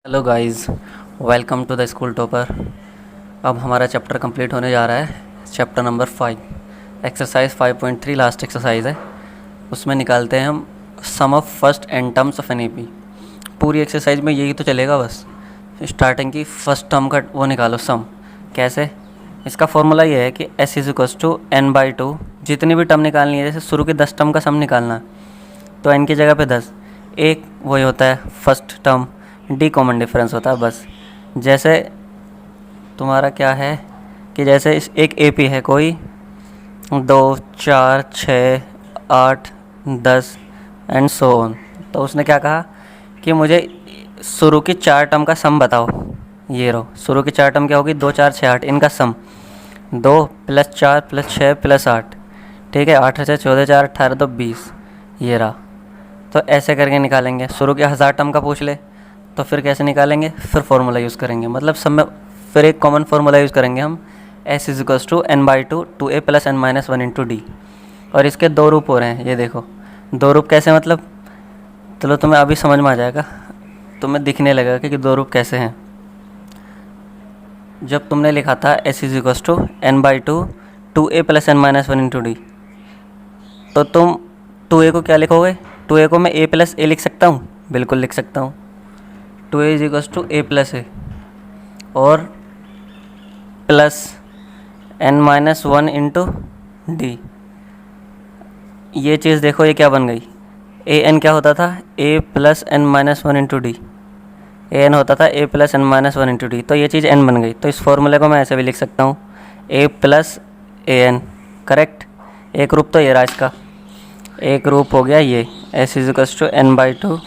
Hello guys, welcome to the school topper. अब हमारा chapter complete होने जा रहा है। Chapter number 5, exercise 5.3 last exercise है। उसमें निकालते हैं हम sum of first N terms of an AP. पूरी एक्सरसाइज में यही तो चलेगा बस। स्टार्टिंग की फर्स्ट टर्म का वो निकालो सम। कैसे? इसका फॉर्मूला ये है कि s is equals to n/2। जितनी भी टर्म निकालनी है, जैसे शुरू के 10 टर्म का सम निकालना, तो n की जगह पे 10, एक वही होता है first term, D common difference होता है बस। जैसे तुम्हारा क्या है कि जैसे इस एक ए पी है कोई 2, 4, 6, 8, 10 एंड सो ऑन। तो उसने क्या कहा कि मुझे शुरू की 4 टर्म का सम बताओ। ये रहो, शुरू की 4 टर्म क्या होगी? 2, 4, 6, 8, इनका सम 2 + 4 + 6 + 8, ठीक है। 8 से 14, 4, 18, तो 20, ये रहा। तो ऐसे करके निकालेंगे। शुरू के 1000 टर्म का पूछ ले तो फिर कैसे निकालेंगे? फिर फॉर्मूला यूज़ करेंगे, मतलब सब में फिर एक कॉमन फार्मूला यूज़ करेंगे हम, s is equals to n/2 2a + n - 1 × d। और इसके दो रूप हो रहे हैं, ये देखो। दो रूप कैसे मतलब? चलो तुम्हें अभी समझ में आ जाएगा, तुम्हें दिखने लगेगा कि दो रूप कैसे हैं। जब तुमने लिखा था s is equals to n/2 2a + n - 1 × d, तो तुम 2a को क्या लिखोगे? 2a को मैं a + a लिख सकता हूँ, बिल्कुल लिख सकता हूँ। 2a is equals to a + a और प्लस n - 1 × d। ये चीज़ देखो, ये क्या बन गई? a n क्या होता था? a + n - 1 × d। a n होता था a + n - 1 × d, तो ये चीज़ n बन गई। तो इस फॉर्मूले को मैं ऐसे भी लिख सकता हूँ, a + a n। करेक्ट। एक रूप तो ये रहा इसका, एक रूप हो गया ये s is equals to n/2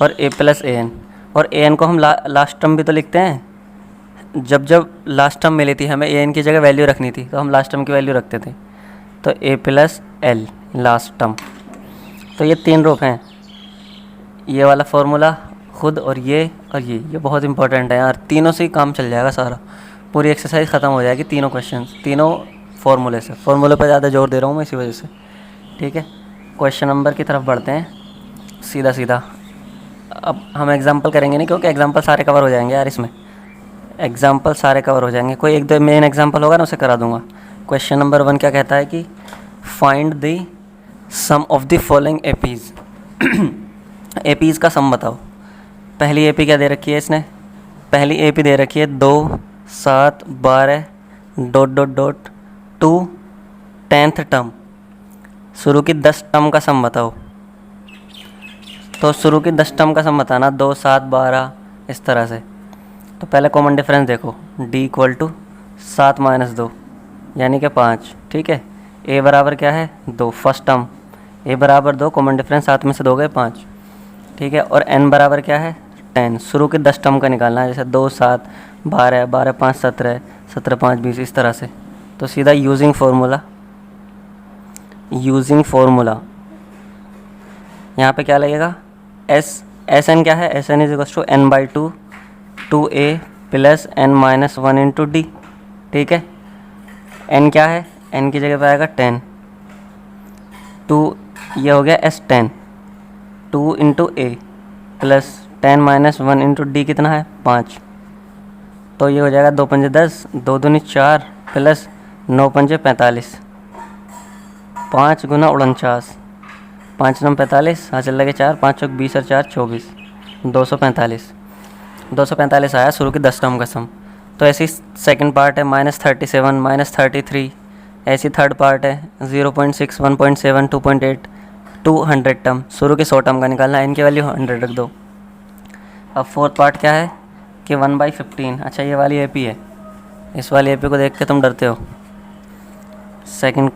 और a + a n। और a n को हम लास्ट टर्म भी तो लिखते हैं। जब जब लास्ट टर्म मिली थी, हमें a n की जगह वैल्यू रखनी थी, तो हम लास्ट टर्म की वैल्यू रखते थे। तो a + l लास्ट टर्म। तो ये 3 रूप हैं, ये वाला फार्मूला खुद और ये बहुत इंपॉर्टेंट है यार। तीनों से ही काम चल जाएगा सारा, पूरी एक्सरसाइज ख़त्म हो जाएगी तीनों क्वेश्चंस, तीनों फार्मूले से। फार्मूले पर ज़्यादा जोर दे रहा हूँ मैं इसी वजह से, ठीक है। क्वेश्चन नंबर की तरफ बढ़ते हैं सीधा सीधा। अब हम एग्जांपल करेंगे नहीं, क्योंकि एग्जांपल सारे कवर हो जाएंगे यार इसमें, एग्जांपल सारे कवर हो जाएंगे। कोई एक दो मेन एग्जांपल होगा ना, उसे करा दूंगा। क्वेश्चन नंबर 1 क्या कहता है कि find the sum of the following APs. APs का सम बताओ। पहली एपी क्या दे रखी है इसने? पहली एपी दे रखी है 2, 7, 12 ... 2 10th टर्म। शुरू की 10 टर्म का सम बताओ। तो शुरू की 10 टर्म का सम बताना, 2, 7, 12 इस तरह से। तो पहले कॉमन डिफरेंस देखो, d = 7 - 2 यानी कि 5, ठीक है। a बराबर क्या है? 2, फर्स्ट टर्म। a बराबर 2, कॉमन डिफरेंस 7 में से 2 गए 5, ठीक है। और n बराबर क्या है? 10। शुरू के 10 टर्म का निकालना है, जैसे 2, 7, 12, 12, 5, 17, 17, 5, 20 इस तरह से। तो सीधा यूजिंग फार्मूला यहाँ पे क्या लगेगा? एस एन क्या है? S N is equals to n/2 2a + n - 1 × d, ठीक है। n क्या है? n की जगह पे आएगा 10। 2 ये हो गया s10, 2 × a + 10 - 1 × d कितना है? 5। तो ये हो जाएगा 2 × 5 = 10, 2 दूनी 4 + 9 × 5 = 45, 5 × 49, 5 × 9 = 45, हाँ चल लगे 4, 5 × 20 और 4 = 24, 245 आया शुरू की 10 टर्म का सम। तो ऐसी सेकंड पार्ट है -37, -33। ऐसी थर्ड पार्ट है 0.6, 1.7, 2.8, 200 टर्म। शुरू की 100 टर्म का निकालना है, इनकी वैल्यू 100 रख दो। अब फोर्थ पार्ट क्या है कि 1/15। अच्छा, ये वाली एपी है, इस वाली एपी को देख के तुम डरते हो। सेकंड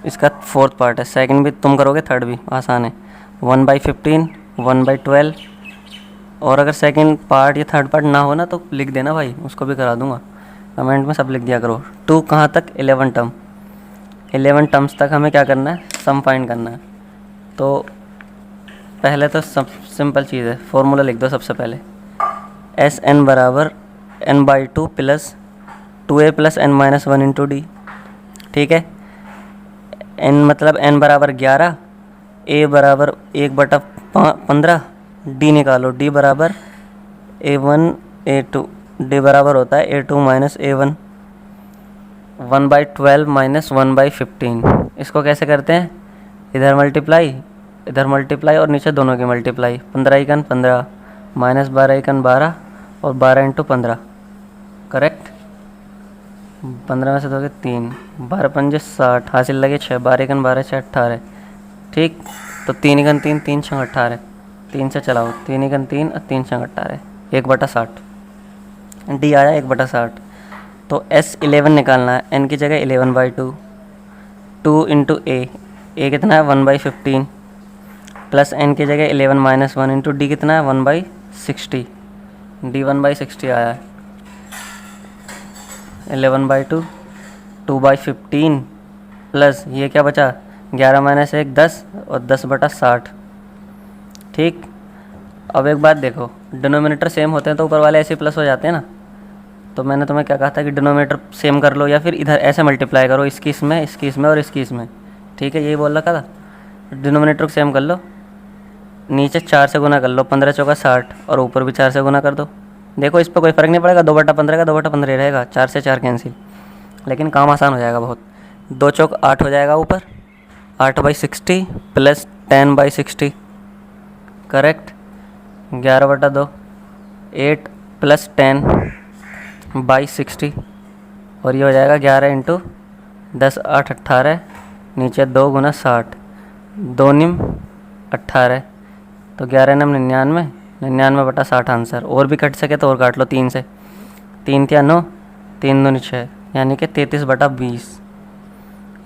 इसका फोर्थ पार्ट है, सेकंड भी तुम करोगे, थर्ड भी आसान है। 1/15, 1/12। और अगर सेकंड पार्ट या थर्ड पार्ट ना हो ना तो लिख देना भाई, उसको भी करा दूंगा। कमेंट में सब लिख दिया करो। 2 कहाँ तक? 11 टर्म। 11 टर्म्स तक हमें क्या करना है? सम फाइंड करना है। तो पहले तो सब सिंपल चीज़ है, फॉर्मूला लिख दो सबसे पहले। Sn बराबर n/2 + 2a + n - 1 × d, ठीक है। n मतलब n बराबर 11, a बराबर 1/15, d निकालो, d बराबर A1 A2 डी बराबर होता है A2 माइनस A1, 1/12 माइनस 1/15। इसको कैसे करते हैं, इधर मल्टीप्लाई और नीचे दोनों की मल्टीप्लाई। 15 एकन 15 माइनस 12 एकन 12 और 12 इंटू 15, करेक्ट। 15 में से दोगे 3, 12 पंजे 60, हासिल लगे 6, 12 एकन 12 6 18, ठीक। तो 3 एकन 3 3 6 18, 3 से चलाओ, 3 एकन 3 और 3 6 18, 1/60। डी आया 1/60। तो S11 निकालना है, n की जगह 11/2, 2 इंटू ए कितना है 1/15, प्लस n की जगह 11 माइनस 1 इंटू डी कितना है 1/60, डी 1/60 आया है। 11/2, 2/15 प्लस ये क्या बचा 11 माइनस 1 10 और 10/60, ठीक। अब एक बात देखो, डिनोमिनेटर सेम होते हैं तो ऊपर वाले ऐसे प्लस हो जाते हैं ना। तो मैंने तुम्हें क्या कहा था कि डिनोमिनेटर सेम कर लो या फिर इधर ऐसे मल्टीप्लाई करो, इसकी इसमें और इसकी इसमें, ठीक है, यही बोल रखा था। डिनोमिनेटर को सेम कर लो, नीचे 4 से गुना कर लो, 15 चौका 60 और ऊपर भी 4 से गुना कर दो। देखो इस पर कोई फ़र्क नहीं पड़ेगा, 2/15 का 2/15 रहेगा, 4 से 4 कैंसिल, लेकिन काम आसान हो जाएगा बहुत। 2 चौक 8 हो जाएगा ऊपर, 8/60 प्लस 10/60, करेक्ट। 11/2, 8 प्लस 10/60 और ये हो जाएगा 11 इंटू 10 8 18, नीचे 2 गुना 60, 2 निम 18, तो 11 नम 99, 99/60 आंसर। और भी कट सके तो और काट लो 3 से, 3 या 9, 3 दूनी 6, यानी कि 33/20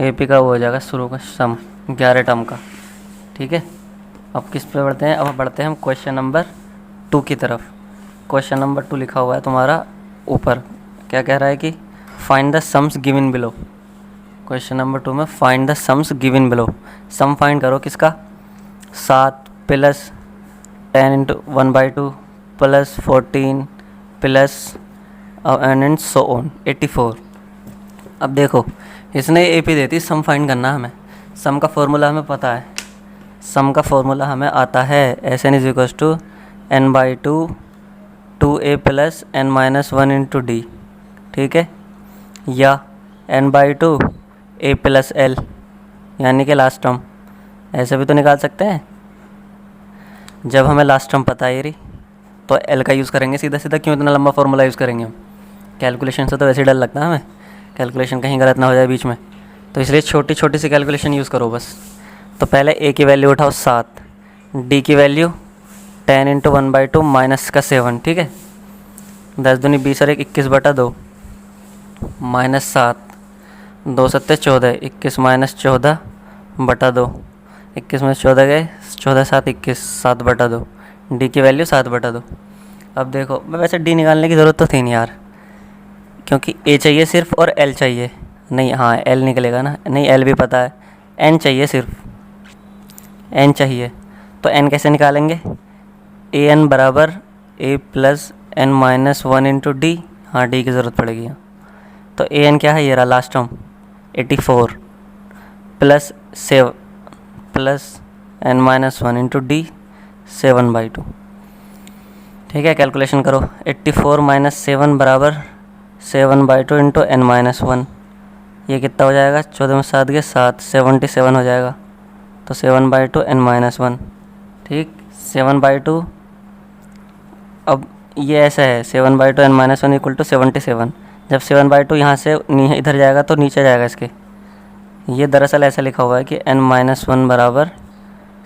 AP का वो हो जाएगा शुरू का सम 11 टर्म का, ठीक है। अब किस पे बढ़ते हैं, अब बढ़ते हैं हम क्वेश्चन नंबर 2 की तरफ। क्वेश्चन नंबर 2 लिखा हुआ है तुम्हारा ऊपर, क्या कह रहा है कि find the sums given below. Question number 2 में find the sums given below, sum find करो किसका, 7 plus 10 into 1/2 plus 14 plus and so on 84। अब देखो इसने AP देती सम फाइंड करना हमें, सम का फॉर्मूला हमें पता है, सम का फॉर्मूला हमें आता है SN is equals to n/2 2a plus n minus 1 into D, ठीक है, या n/2 a प्लस l, यानी कि लास्ट टर्म, ऐसे भी तो निकाल सकते हैं। जब हमें लास्ट टर्म पता है ये तो l का यूज़ करेंगे सीधा सीधा, क्यों इतना लंबा फॉर्मूला यूज़ करेंगे हम, कैलकुलेशन से तो वैसे डर लगता है हमें, कैलकुलेशन कहीं गलत ना हो जाए बीच में, तो इसलिए छोटी छोटी सी कैलकुलेशन यूज़ करो बस। तो पहले a की वैल्यू उठाओ 7, d की वैल्यू 10 इंटू 1/2 माइनस का 7, ठीक है, 10 दूनी 20 और 1 21/2 माइनस 7, 2 7 14, 21 माइनस 14/2, 21 में 14 गए, 14 7 21, 7/2, डी की वैल्यू 7/2। अब देखो मैं वैसे डी निकालने की ज़रूरत तो थी नहीं यार, क्योंकि ए चाहिए सिर्फ और एल चाहिए नहीं, हाँ एल निकलेगा ना, नहीं एल भी पता है, एन चाहिए सिर्फ, एन चाहिए, तो एन कैसे निकालेंगे, ए एन बराबर a plus N minus 1 into d, हाँ डी की ज़रूरत पड़ेगी यहाँ। तो ए एन क्या है, ये रहा last term 84 plus 7 plus N minus 1 into D 7/2, ठीक है। कैलकुलेशन करो, 84 माइनस 7 बराबर 7/2 इंटू एन माइनस 1, ये कितना हो जाएगा, 14 में 7 गए 7, 77 हो जाएगा, तो 7/2 एन माइनस 1, ठीक, 7/2। अब ये ऐसा है 7/2 एन माइनस 1 इक्वल टू 77, जब 7/2 यहाँ से इधर जाएगा तो नीचे जाएगा इसके, ये दरअसल ऐसा लिखा हुआ है कि n माइनस 1 बराबर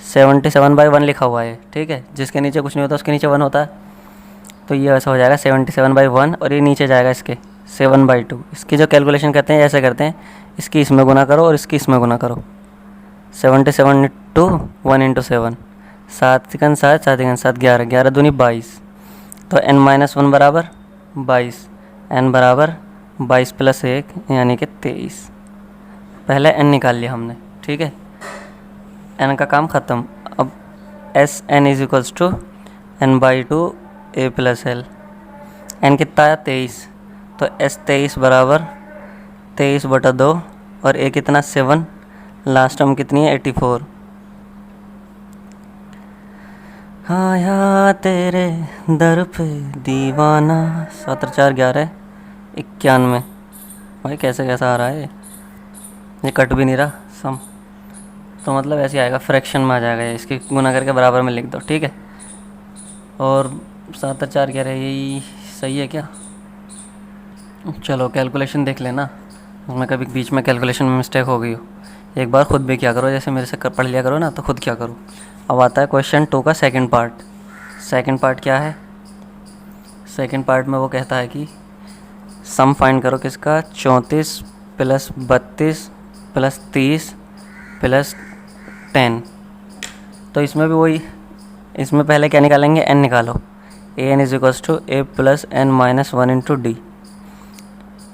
77/1 लिखा हुआ है, ठीक है, जिसके नीचे कुछ नहीं होता उसके नीचे 1 होता है, तो ये ऐसा हो जाएगा 77/1 और ये नीचे जाएगा इसके 7/2। इसकी जो कैलकुलेशन करते हैं ऐसे करते हैं, इसकी इसमें गुना करो और इसकी इसमें गुना करो, 77 इंटू 1 इंटू 7, 7 तिकन 7 7 तिकन 7 11, 11 दूनी 22, तो n माइनस 1 बराबर 22, n बराबर 22 प्लस 1 यानी कि 23। पहले n निकाल लिया हमने, ठीक है, n का काम ख़त्म। अब S N is equals to n/2 a plus L, n कितना आया 23, तो s 23 बराबर 23/2 और a कितना 7, लास्ट टर्म कितनी है 84, आया तेरे दर पे दीवाना। 7 4 11 91। भाई कैसे कैसा आ रहा है ये कट भी नहीं रहा सम। तो मतलब ऐसे आएगा, फ्रैक्शन में आ जाएगा ये, इसकी गुना करके बराबर में लिख दो, ठीक है। और 7 4 11 यही सही है क्या? चलो कैलकुलेशन देख लेना, मैं कभी बीच में कैलकुलेशन में मिस्टेक हो गई हो एक बार खुद भी क्या करो, जैसे मेरे से पढ़ लिया करो ना, तो खुद क्या करो। अब आता है क्वेश्चन 2 का सेकंड पार्ट। सेकंड पार्ट क्या है? सेकंड पार्ट में वो कहता है कि सम फाइंड करो किसका, 34 प्लस 32 प्लस 30 प्लस 10। तो इसमें भी वही, इसमें पहले क्या निकालेंगे, n निकालो। A N is equals to A plus N minus 1 into D.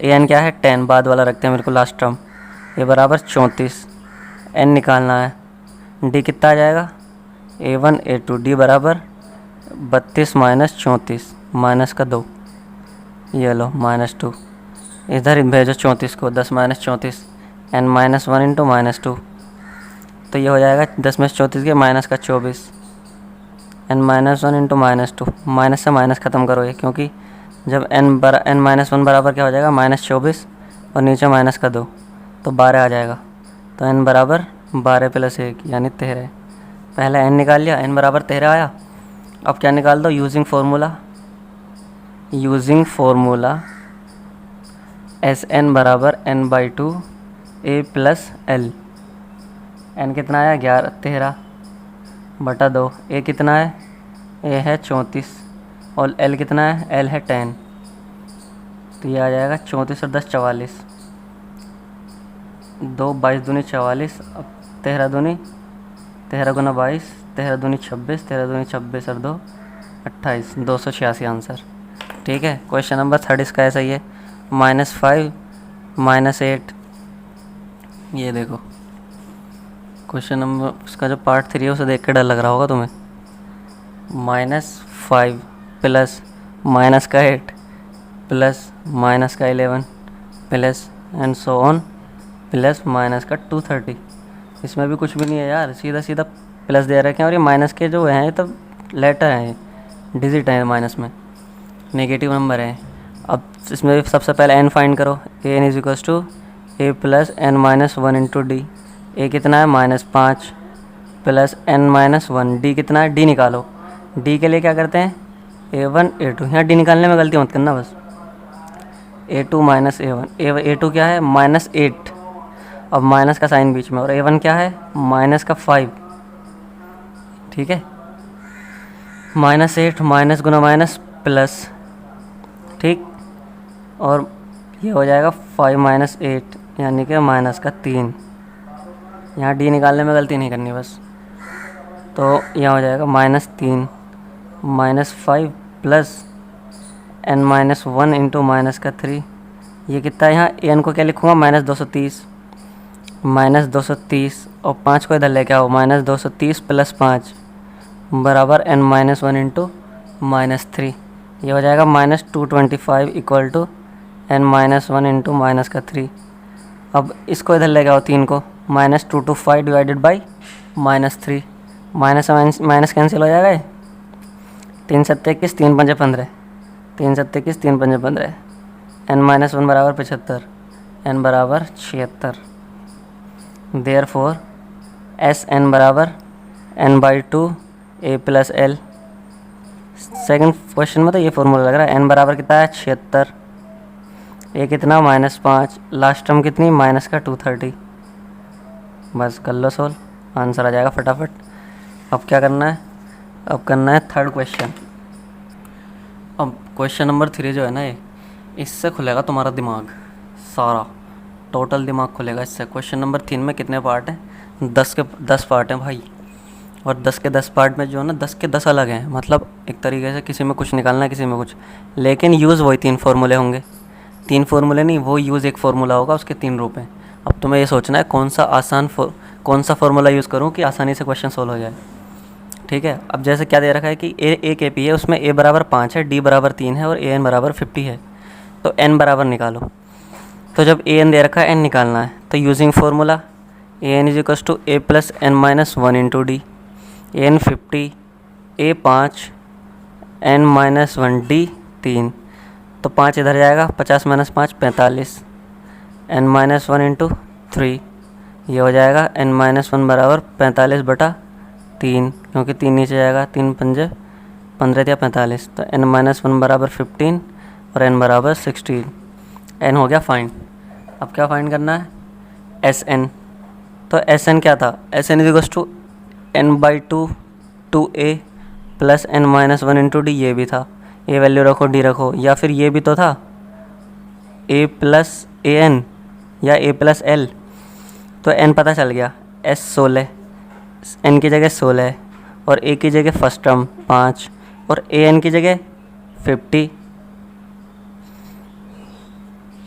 A N क्या है, 10, बाद वाला रखते हैं मेरे को लास्ट टर्म। ए बराबर 34, एन निकालना है। डी कितना आ जाएगा, A1 A2, डी बराबर 32 माइनस 34 माइनस का 2, ये लो -2। इधर भेजो 34 को, 10 माइनस 34 एन माइनस 1 इंटू -2। तो ये हो जाएगा 10 में से 34 के माइनस का 24 एन माइनस 1 इंटू -2। माइनस से माइनस ख़त्म करो ये, क्योंकि जब एन माइनस 1 बराबर क्या हो जाएगा, -24 और नीचे माइनस का 2, तो 12 आ जाएगा। तो n बराबर 12 प्लस 1 यानी 13। पहले n निकाल लिया, n बराबर 13 आया। अब क्या निकाल दो, यूजिंग फार्मूला एस एन बराबर n/2 a plus L. n कितना आया, 13 बटा 2। a कितना है, a है 34 और l कितना है, l है 10। तो ये आ जाएगा 34 और 10 44, 2 22 दूनी 44, अब 13 दूनी 13 गुना 22, 13 दूनी 26, 13 दूनी 26 और 2 28, 286 आंसर। ठीक है। क्वेश्चन नंबर 3 इसका ऐसा ही है, -5 -8। ये देखो क्वेश्चन नंबर, उसका जो पार्ट 3 है उसे देख के डर लग रहा होगा तुम्हें। -5 प्लस माइनस का 8 प्लस माइनस का 11 plus and so on plus minus का 230। इसमें भी कुछ भी नहीं है यार, सीधा सीधा प्लस दे रखे हैं, और ये माइनस के जो हैं ये तो लेटर हैं, डिजिट हैं माइनस में, नेगेटिव नंबर हैं। अब इसमें सबसे पहले n फाइंड करो। A N is equals to A plus N minus 1 into D. A कितना है, -5 प्लस एन माइनस 1। डी कितना है, डी निकालो। डी के लिए क्या करते हैं, A1 A2। यहाँ डी निकालने में गलती मत करना बस। A2 माइनस A1, A2 क्या है, -8, अब माइनस का साइन बीच में, और A1 क्या है, माइनस का 5। ठीक है, -8 माइनस गुना माइनस प्लस, ठीक, और ये हो जाएगा 5 माइनस 8 यानी कि माइनस का 3। यहाँ डी निकालने में गलती नहीं करनी बस। तो यहाँ हो जाएगा -3 -5 plus n minus 1 into minus का 3। ये कितना है, यहाँ n को क्या लिखूँगा, -230 और 5 को इधर लेके आओ, -230 प्लस 5 बराबर n माइनस 1 इंटू -3। ये हो जाएगा -225 equal to n minus 1 into minus का 3। अब इसको इधर लेके आओ 3 को, -225 डिवाइडेड बाई -3, माइनस कैंसिल हो जाएगा। 3 7 21, 3 5 15, 3 7 21, 3 5 15, n माइनस 1 बराबर 75, n बराबर 76। देयरफॉर एस एन बराबर n/2 a plus L. Second question में तो ये फॉर्मूला लग रहा है। n बराबर कितना है, 76, a कितना -5, लास्ट टर्म कितनी, माइनस का 230। बस कर लो सोल्व, आंसर आ जाएगा फटाफट। अब क्या करना है, अब करना है थर्ड क्वेश्चन। अब क्वेश्चन नंबर 3 जो है ना, ये इससे खुलेगा तुम्हारा दिमाग सारा, टोटल दिमाग खुलेगा इससे। क्वेश्चन नंबर 3 में कितने पार्ट हैं, 10 के 10 पार्ट हैं भाई, और 10 के 10 पार्ट में जो है ना 10 के 10 अलग हैं, मतलब एक तरीके से किसी में कुछ निकालना है, किसी में कुछ, लेकिन यूज़ वही 3 फार्मूले होंगे। 3 फार्मूले नहीं, वो यूज़ एक फार्मूला होगा, उसके 3 रूप हैं। अब तुम्हें ये सोचना है कौन सा फार्मूला यूज़ करूँ कि आसानी से क्वेश्चन सोल्व हो जाए। ठीक है। अब जैसे क्या दे रखा है कि एक AP है, उसमें a बराबर 5 है, d बराबर 3 है और an बराबर 50 है। तो n बराबर निकालो। तो जब an दे रखा है, n निकालना है, तो using formula an is equals to a plus n minus 1 into D. an 50, A5 n-1 D 3, तो 5 इधर जाएगा, 50 - 5 45, n-1 इंटू 3, ये हो जाएगा n-1 बराबर 45/3, क्योंकि 3 नीचे जाएगा, 3 पंजे 15 या 45, तो n-1 बराबर 15 और n बराबर 16। n हो गया फाइंड। अब क्या फाइंड करना है? Sn। तो Sn क्या था? Sn = n/2 2a plus n-1 into D, ये भी था, ए वैल्यू रखो, डी रखो, या फिर ये भी तो था a प्लस an या a प्लस l। तो n पता चल गया, s 16, n की जगह 16 और a की जगह फर्स्ट टर्म 5 और an की जगह 50,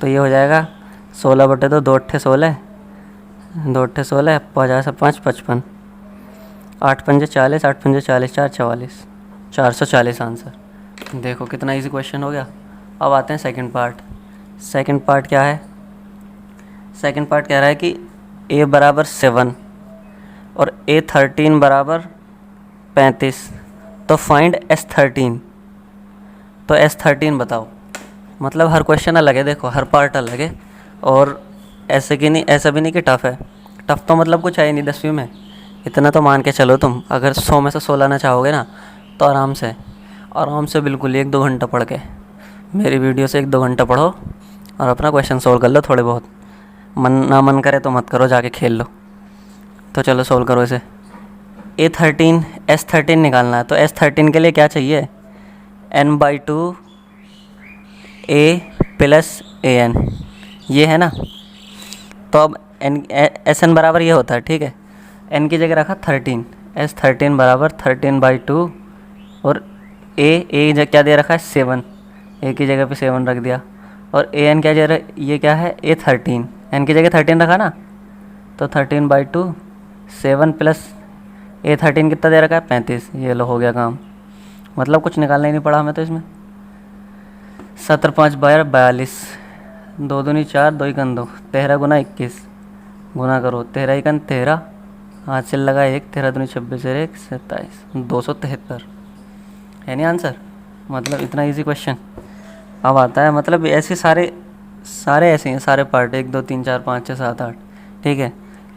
तो ये हो जाएगा 16/2, 2 × 16, 2 × 16, 50 × 5 55, 8 पंजे 40, 8 पंजे 40, 4 44, 440 आंसर। देखो कितना इजी क्वेश्चन हो गया। अब आते हैं सेकंड पार्ट। सेकंड पार्ट क्या है? सेकंड पार्ट कह रहा है कि a बराबर 7 और a13 बराबर 35, तो फाइंड s13। तो s13 बताओ। मतलब हर क्वेश्चन अलग है, देखो हर पार्ट अलग है, और ऐसे कि नहीं, ऐसा भी नहीं कि टफ़ है। टफ़ तो मतलब कुछ है ही नहीं 10वीं में, इतना तो मान के चलो तुम। अगर 100 में से 16 लाना चाहोगे ना, तो आराम से बिल्कुल 1-2 घंटा पढ़ के, मेरी वीडियो से 1-2 घंटा पढ़ो और अपना क्वेश्चन सोल्व कर लो थोड़े बहुत। मन करे तो मत करो, जाके खेल लो। तो चलो सोल्व करो इसे। S13 निकालना है, तो S13 के लिए क्या चाहिए? n/2 a प्लस an, ये है ना। तो अब Sn बराबर ये होता है, ठीक है। n की जगह रखा 13, S13 बराबर 13/2 और a क्या दे रखा है? 7, a की जगह पे 7 रख दिया, और an क्या दे रहा, ये क्या है? a13, n की जगह 13 रखा ना, तो 13/2 7 प्लस a13 कितना दे रखा है? 35। ये लो हो गया काम, मतलब कुछ निकालना ही नहीं पड़ा हमें तो इसमें। 17 × 5 = 42, 2 दूनी 4, 2 × 2, 13 × 21 गुना करो, 13 × 13, हाथ से लगा 1, 13 दूनी 26 और 1 27, 273 है नहीं आंसर। मतलब इतना इजी क्वेश्चन। अब आता है, मतलब ऐसे सारे ऐसे हैं सारे पार्ट, 1 2 3 4 5 6 7 8, ठीक है।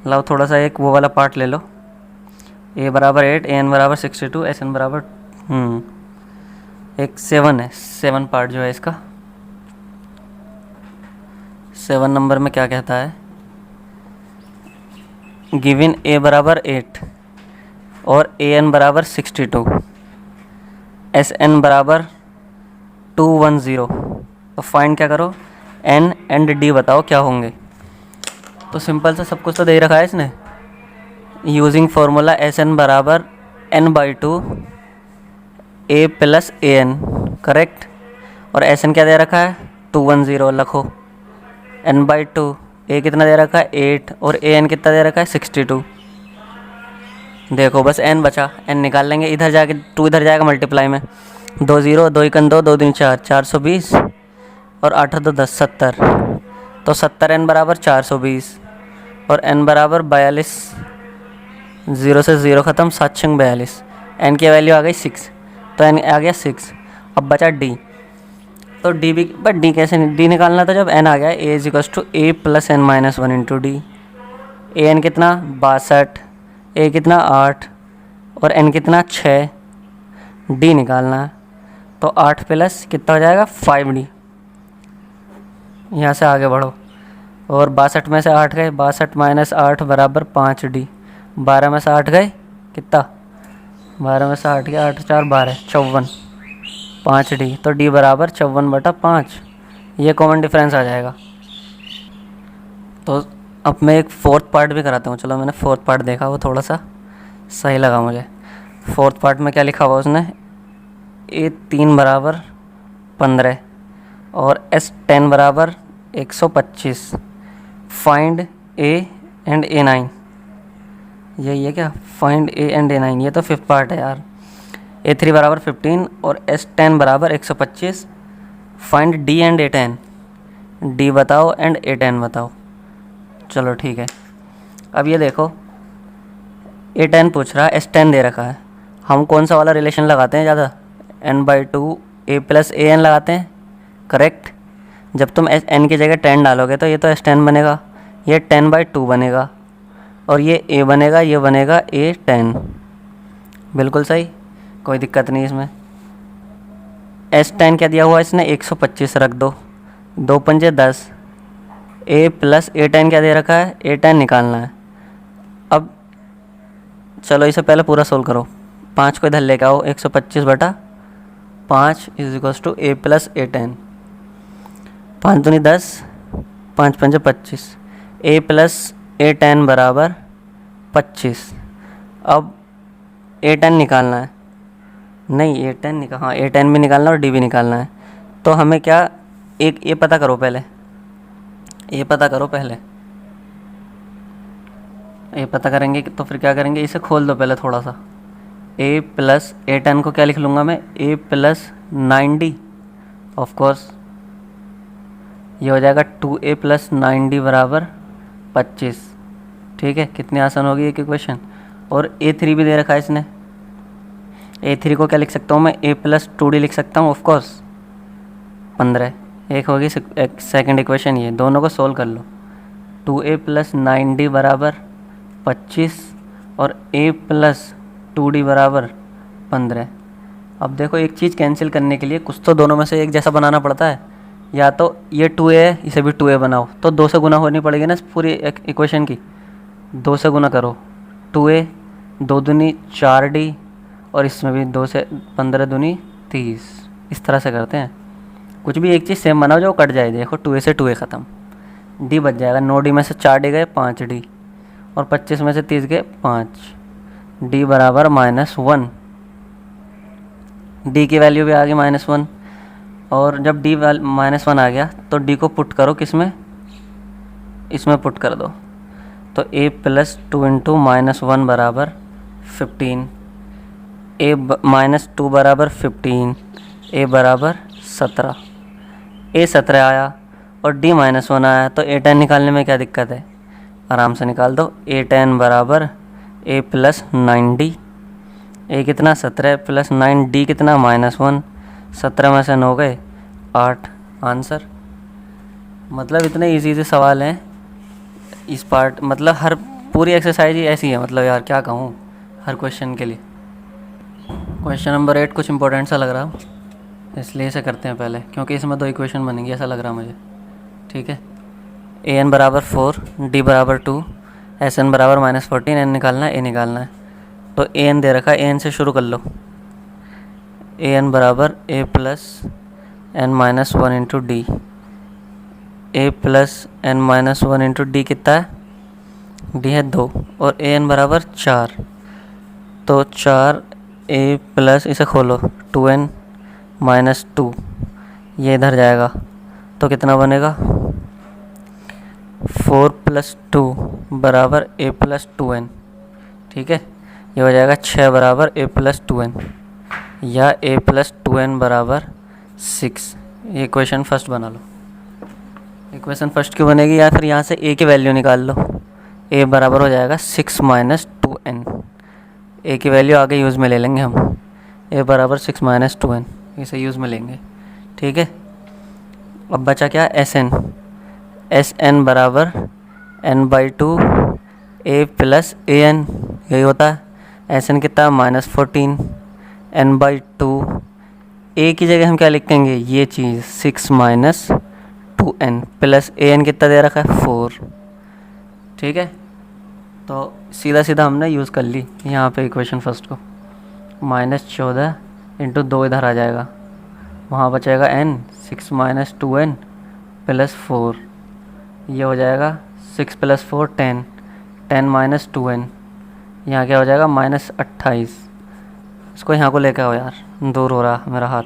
लाओ थोड़ा सा एक वो वाला पार्ट ले लो। a बराबर 8, an बराबर 62, sn बराबर एक 7 है। 7 पार्ट जो है इसका, 7 नंबर में क्या कहता है? गिवन a बराबर 8 और an बराबर 62, sn बराबर 210, तो फाइंड क्या करो? n एंड d बताओ क्या होंगे। तो सिंपल सा सब कुछ तो दे ही रखा है इसने। यूजिंग फार्मूला Sn बराबर n/2 a plus an, correct. और Sn क्या दे रखा है? 210 लिखो। n/2 a कितना दे रखा है? 8 और an कितना दे रखा है? 62। देखो बस n बचा, n निकाल लेंगे। इधर जाके 2 इधर जाएगा मल्टीप्लाई में, 2 0, 2 × 2, 2 दूनी 4, 420 और 8 2 10 70, तो 70 n बराबर 420 और n बराबर 42, 0 से 0 ख़त्म, 7 6 42, n की वैल्यू आ गई 6, तो n आ गया 6। अब बचा d, तो d भी, बट d कैसे d निकालना था जब n आ गया। a = a plus n-1 into D. an कितना? 62, a कितना? 8 और n कितना? 6, d निकालना है। तो 8 प्लस कितना हो जाएगा? 5d। यहाँ से आगे बढ़ो, और 62 में से 8 गए, 62 - 8 बराबर 5d। 12 में से 8 गए, कितना? 12 में से 8 गया, 8 4 12, 54, 5d। तो d बराबर 54/5, ये कॉमन डिफरेंस आ जाएगा। तो अब मैं एक फोर्थ पार्ट भी कराता हूँ। चलो, मैंने फोर्थ पार्ट देखा, वो थोड़ा सा सही लगा मुझे। फोर्थ पार्ट में क्या लिखा हुआ उसने? a3 बराबर 15 और s10 बराबर 125, फाइंड a एंड a9। यही है क्या? फाइंड a एंड a9, ये तो फिफ्थ पार्ट है यार। a3 बराबर 15 और s10 बराबर 125, find d and a10। d बताओ एंड a10 बताओ। चलो ठीक है। अब ये देखो, a10 पूछ रहा है, s10 दे रखा है। हम कौन सा वाला रिलेशन लगाते हैं ज़्यादा, n/2 a plus A N लगाते हैं, करेक्ट। जब तुम n की जगह 10 डालोगे तो ये तो s10 बनेगा, ये 10/2 बनेगा, और ये a बनेगा, ये बनेगा a10। बिल्कुल सही, कोई दिक्कत नहीं इसमें। s10 क्या दिया हुआ इसने, 125 रख दो, 2 पंजे 10, a प्लस a10 क्या दे रखा है, a10 निकालना है। अब चलो इसे पहले पूरा सोल्व करो, 5 को इधर लेके आओ, 125/5 = a प्लस a10, 5 दूनी 10, 5 पंजे 25, a प्लस a10 बराबर 25। अब a10 निकालना है, नहीं a10 हाँ a10 भी निकालना है और d भी निकालना है। तो हमें क्या, एक ये पता करो पहले, ये पता करो पहले, ये पता करेंगे तो फिर क्या करेंगे, इसे खोल दो पहले थोड़ा सा। a प्लस a10 को क्या लिख लूँगा मैं, a plus 9d, of course ये हो जाएगा 2a प्लस 9d बराबर 25। ठीक है, कितनी आसान होगी एक इक्वेशन। और a3 भी दे रखा है इसने, a3 को क्या लिख सकता हूँ मैं, a प्लस 2d लिख सकता हूँ, ऑफ कोर्स 15। एक होगी सेकंड इक्वेशन, ये दोनों को सोल्व कर लो। 2a प्लस 9d बराबर 25 और a प्लस 2d बराबर 15। अब देखो एक चीज़ कैंसिल करने के लिए कुछ तो दोनों में से एक जैसा बनाना पड़ता है, या तो ये 2a है, इसे भी 2a बनाओ, तो 2 से गुना होनी पड़ेगी ना पूरी इक्वेशन की, 2 से गुना करो, 2a 2 दूनी 4d, और इसमें भी 2 से 15 दूनी 30। इस तरह से करते हैं, कुछ भी एक चीज़ सेम बनाओ जो कट जाए। देखो 2a से 2a ख़त्म, d बच जाएगा, 9d में से 4d गए 5d, और 25 में से 30 गए 5, d बराबर -1। d की वैल्यू भी आ गई -1, और जब d -1 आ गया तो d को पुट करो किस में, इसमें पुट कर दो, तो a प्लस 2 इंटू -1 बराबर 15, a -2 बराबर 15, a बराबर 17, a 17 आया और d -1 आया, तो a10 निकालने में क्या दिक्कत है, आराम से निकाल दो। a10 बराबर a प्लस 9d, a कितना 17 प्लस 9d कितना -1, 17 में से 9 गए 8, आंसर। मतलब इतने इजी से सवाल हैं इस पार्ट, मतलब हर पूरी एक्सरसाइज ही ऐसी है, मतलब यार क्या कहूँ हर क्वेश्चन के लिए। क्वेश्चन नंबर 8 कुछ इंपॉर्टेंट सा लग रहा, इसलिए इसे करते हैं पहले, क्योंकि इसमें 2 इक्वेशन बनेंगी ऐसा लग रहा मुझे। ठीक है, an बराबर 4, d बराबर 2, sn बराबर -14, n निकालना है, a निकालना है। तो an दे रखा है, an से शुरू कर लो। an बराबर a plus n-1 into D, a plus n-1 into D कितना है, d है 2, और an बराबर 4, तो 4a प्लस, इसे खोलो 2n -2, ये इधर जाएगा तो कितना बनेगा, 4 + 2 बराबर a प्लस 2n। ठीक है, ये हो जाएगा 6 बराबर a प्लस 2n, या a प्लस 2n बराबर 6। ये इक्वेशन फर्स्ट बना लो। इक्वेशन फर्स्ट क्यों बनेगी, या फिर यहाँ से a की वैल्यू निकाल लो, a बराबर हो जाएगा 6 - 2n। a की वैल्यू आगे यूज़ में ले लेंगे हम, a बराबर 6 - 2n, इसे यूज़ में लेंगे। ठीक है, अब बचा क्या, sn बराबर n/2 a प्लस an, यही होता है। sn कितना -14, n/2, a की जगह हम क्या लिखेंगे, ये चीज़ 6 - 2n प्लस an कितना दे रखा है 4। ठीक है, तो सीधा सीधा हमने यूज़ कर ली यहाँ पे इक्वेशन फर्स्ट को। -14 इंटू 2 इधर आ जाएगा, वहाँ बचेगा n, 6 - 2n प्लस 4, ये हो जाएगा 6 + 4 10, 10 - 2n, यहाँ क्या हो जाएगा -28। इसको यहाँ को लेकर आओ यार, दूर हो रहा मेरा हाथ,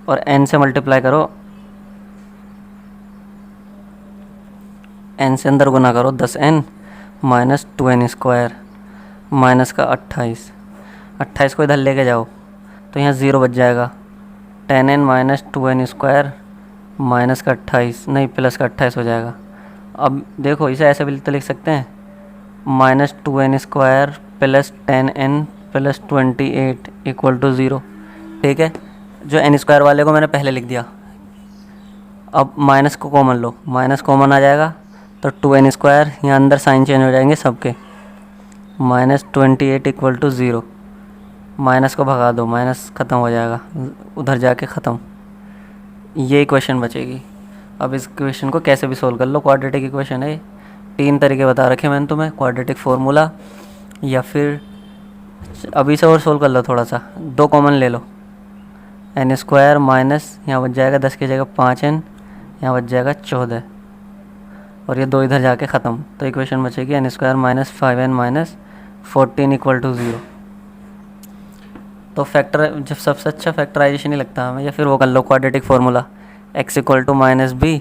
और n से मल्टीप्लाई करो, n से अंदर गुना करो, 10n - 2n स्क्वायर माइनस का 28, 28 को इधर लेके जाओ तो यहाँ 0 बच जाएगा, 10n - 2n स्क्वायर माइनस का 28, नहीं प्लस का 28 हो जाएगा। अब देखो इसे ऐसे भी तो लिख सकते हैं, -2n square plus 10n plus 28 equal to 0। ठीक है, जो एन स्क्वायर वाले को मैंने पहले लिख दिया। अब माइनस को कॉमन लो, माइनस कॉमन आ जाएगा तो 2n स्क्वायर, यहाँ अंदर साइन चेंज हो जाएंगे सबके। माइनस 28 इक्वल टू 0, माइनस को भगा दो, माइनस ख़त्म हो जाएगा उधर जाके ख़त्म। ये इक्वेशन बचेगी। अब इस इक्वेशन को कैसे भी सोल्व कर लो, क्वाड्रेटिक इक्वेशन है। 3 तरीके बता रखे मैंने तुम्हें, क्वाड्रेटिक फार्मूला, या फिर अभी से और सोल्व कर लो थोड़ा सा। 2 कॉमन ले लो, एन स्क्वायर माइनस, यहाँ बच जाएगा 10 की जगह 5n, यहाँ बच जाएगा 14, और ये 2 इधर जाके ख़त्म। तो इक्वेशन बचेगी N square minus 5n minus 14 equal to 0। तो फैक्टर जब सबसे अच्छा फैक्टराइजेशन ही लगता है हमें, या फिर वो कर लो quadratic formula, x equal to minus b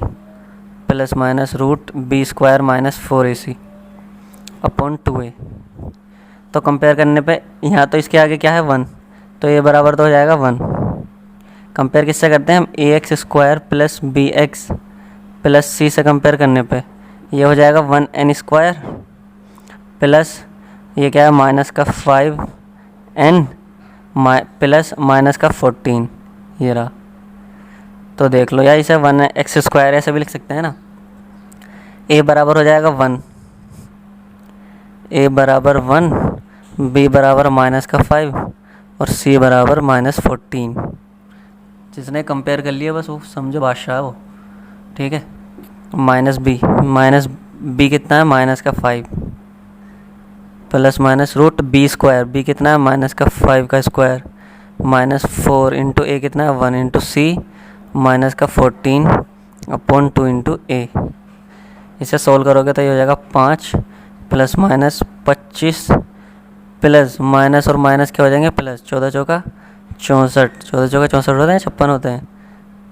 plus minus root B square minus 4ac upon 2a। तो कंपेयर करने पे यहाँ तो इसके आगे क्या है 1, तो ये बराबर तो हो जाएगा 1। कंपेयर किससे करते हैं हम, ax square plus bx plus c से कंपेयर करने पे ये हो जाएगा 1n स्क्वायर प्लस ये क्या है माइनस का 5n प्लस माइनस का 14, ये रहा। तो देख लो, या इसे 1x स्क्वायर ऐसे भी लिख सकते हैं ना। a बराबर हो जाएगा 1, a बराबर 1, b बराबर माइनस का 5 और c बराबर माइनस 14। जिसने कंपेयर कर लिया बस वो समझो बादशाह है वो। ठीक है, माइनस b कितना है, माइनस का 5 plus minus root B square, B कितना है माइनस का 5 का स्क्वायर माइनस 4 इंटू ए कितना है 1 इंटू सी माइनस का 14 अपॉन 2 इंटू ए। इसे सोल्व करोगे तो ये हो जाएगा 5 प्लस माइनस 25 प्लस माइनस और माइनस क्या हो जाएंगे प्लस, 14 चौका 64, 14 चौका 64 होते हैं, 56 होते हैं,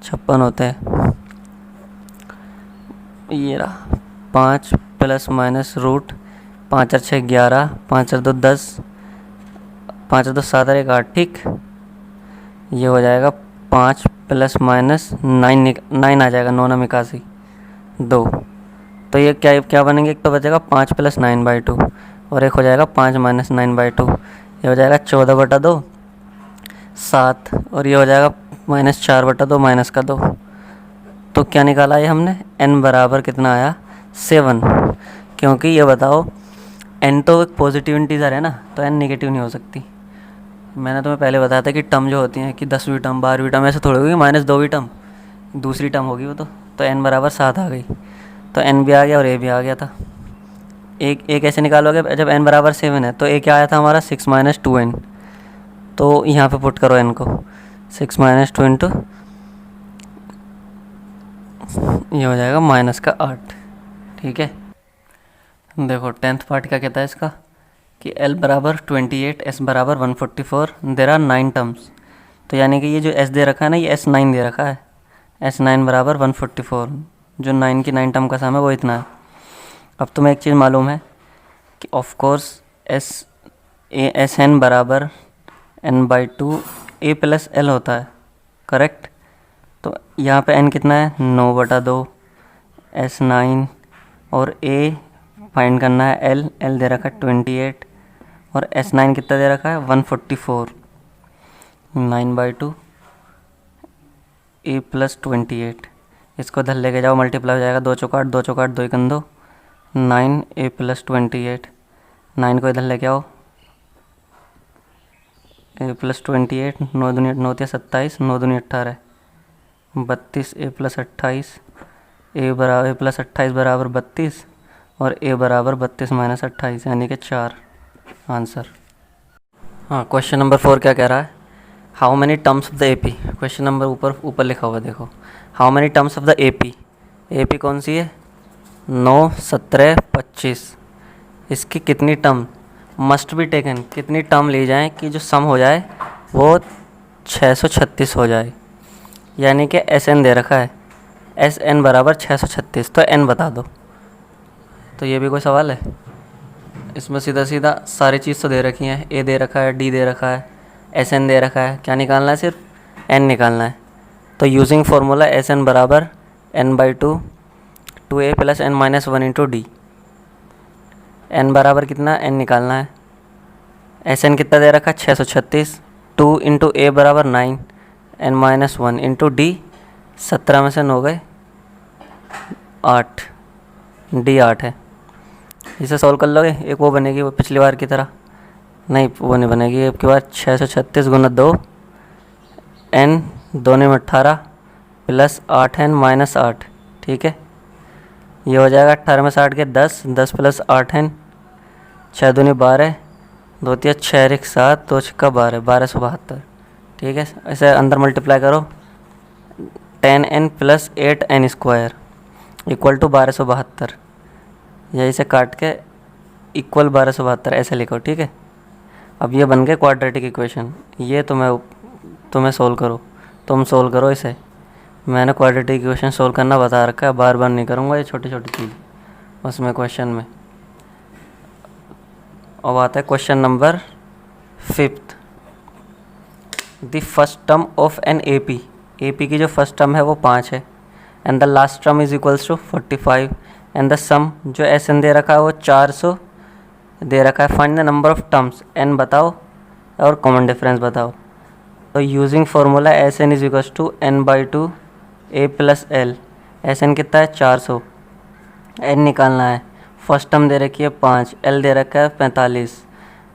56 होते हैं। ये रहा 5 प्लस माइनस रूट 5 और 6 11, 5 और 2 10, 5 और 2 7 और 1 8। ठीक, ये हो जाएगा 5 प्लस माइनस 9 आ जाएगा, 9 81 2। तो ये क्या बनेंगे, एक तो बचेगा 5 प्लस 9/2 और एक हो जाएगा 5 माइनस 9/2। ये हो जाएगा 14/2 7, और ये हो जाएगा माइनस 4/2 माइनस का 2। तो क्या निकाला ये हमने, n बराबर कितना आया 7। क्योंकि ये बताओ n तो एक पॉजिटिव इंटीजर है ना, तो n नेगेटिव नहीं हो सकती। मैंने तुम्हें पहले बताया था कि टर्म जो होती हैं कि 10वीं टर्म 12वीं टर्म ऐसे थोड़ी होगी, माइनस 2वीं टर्म दूसरी टर्म होगी वो। तो n बराबर 7 आ गई, तो n भी आ गया और a भी आ गया था। एक ऐसे निकालोगे जब n बराबर 7 है, तो a क्या आया था हमारा 6 माइनस 2n। तो यहाँ पे पुट करो n को, 6 माइनस 2 इंटू ये हो जाएगा माइनस का 8। ठीक है, देखो 10th पार्ट क्या कहता है इसका कि L बराबर 28, S बराबर 144, देर आर 9 टर्म्स। तो यानी कि ये जो S दे रखा है ना, ये S9 दे रखा है, S9 बराबर 144, जो 9 की 9 टर्म का सम है वो इतना है। अब तुम्हें एक चीज़ मालूम है कि ऑफ कोर्स SN बराबर n/2 A प्लस L होता है, करेक्ट। तो यहाँ पे n कितना है 9/2 S9, और A फाइंड करना है L दे रखा है 28, और S9 कितना दे रखा है 144, 9/2 A प्लस 28। इसको इधर लेके जाओ, मल्टीप्लाई हो जाएगा, 2 चौका 8, 2 चौका 8, 2 एकम 2, 9 A प्लस 28। 9 को इधर लेके आओ, A प्लस 28, 9 दूनी 9 27, 9 दूनी 18, 32 A प्लस 28, A प्लस 28 बराबर 32, और A बराबर 32 माइनस 28 यानी कि 4 आंसर। हाँ, क्वेश्चन नंबर 4 क्या कह रहा है, how many terms of the AP। Question number ऊपर लिखा हुआ देखो, how many terms of the AP कौन सी है 9 17 25। इसकी कितनी टर्म मस्ट बी टेकन, कितनी टर्म ली जाए कि जो सम हो जाए वो 636 हो जाए। यानी कि SN दे रखा है, SN बराबर 636, तो N बता दो। तो ये भी कोई सवाल है, इसमें सीधा सीधा सारी चीज़ तो दे रखी है, A दे रखा है, D दे रखा है, SN दे रखा है, क्या निकालना है सिर्फ N निकालना है। तो यूजिंग फार्मूला SN बराबर n/2 2A plus n minus 1 into D। n बराबर कितना, n निकालना है, एस एन कितना दे रखा है 636, 2 इंटू ए बराबर 9, एन माइनस 1 इंटू डी 17 में से 9 गए 8, डी 8 है। इसे सॉल्व कर लोगे, एक वो बनेगी वो पिछली बार की तरह, नहीं वो नहीं बनेगी। एक की बार 636 गुना 2, एन 2 में 18 प्लस 8 एन माइनस 8, ठीक है। ये हो जाएगा 18 में 60 के 10, 10 प्लस 8 एन, 6 दूनी 12, 2 तिया 6 रिक 7, 2 छक्का 12, 1272, ठीक है। इसे अंदर मल्टीप्लाई करो, 10 N plus 8 N square equal to 1272, यही से काट के इक्वल 1272 ऐसे लिखो, ठीक है। अब ये बन गए क्वाड्रेटिक इक्वेशन। ये तुम्हें सोल्व करो, तुम सोल्व करो इसे। मैंने क्वाड्रेटिक इक्वेशन सोल्व करना बता रखा है, बार बार नहीं करूँगा ये छोटी छोटी चीज़ उसमें क्वेश्चन में। अब आता है question number 5th। The first term of an AP, AP की जो फर्स्ट टर्म है वो 5 है, and the last term is equals to 45, and the sum जो एस एन दे रखा है वो 400 दे रखा है। Find the number of terms, N बताओ और कॉमन डिफरेंस बताओ। तो using formula S N is equals to N by 2 A plus L. S N कितना है 400, एन निकालना है। फर्स्ट टर्म दे रखी है 5, एल दे रखा है 45,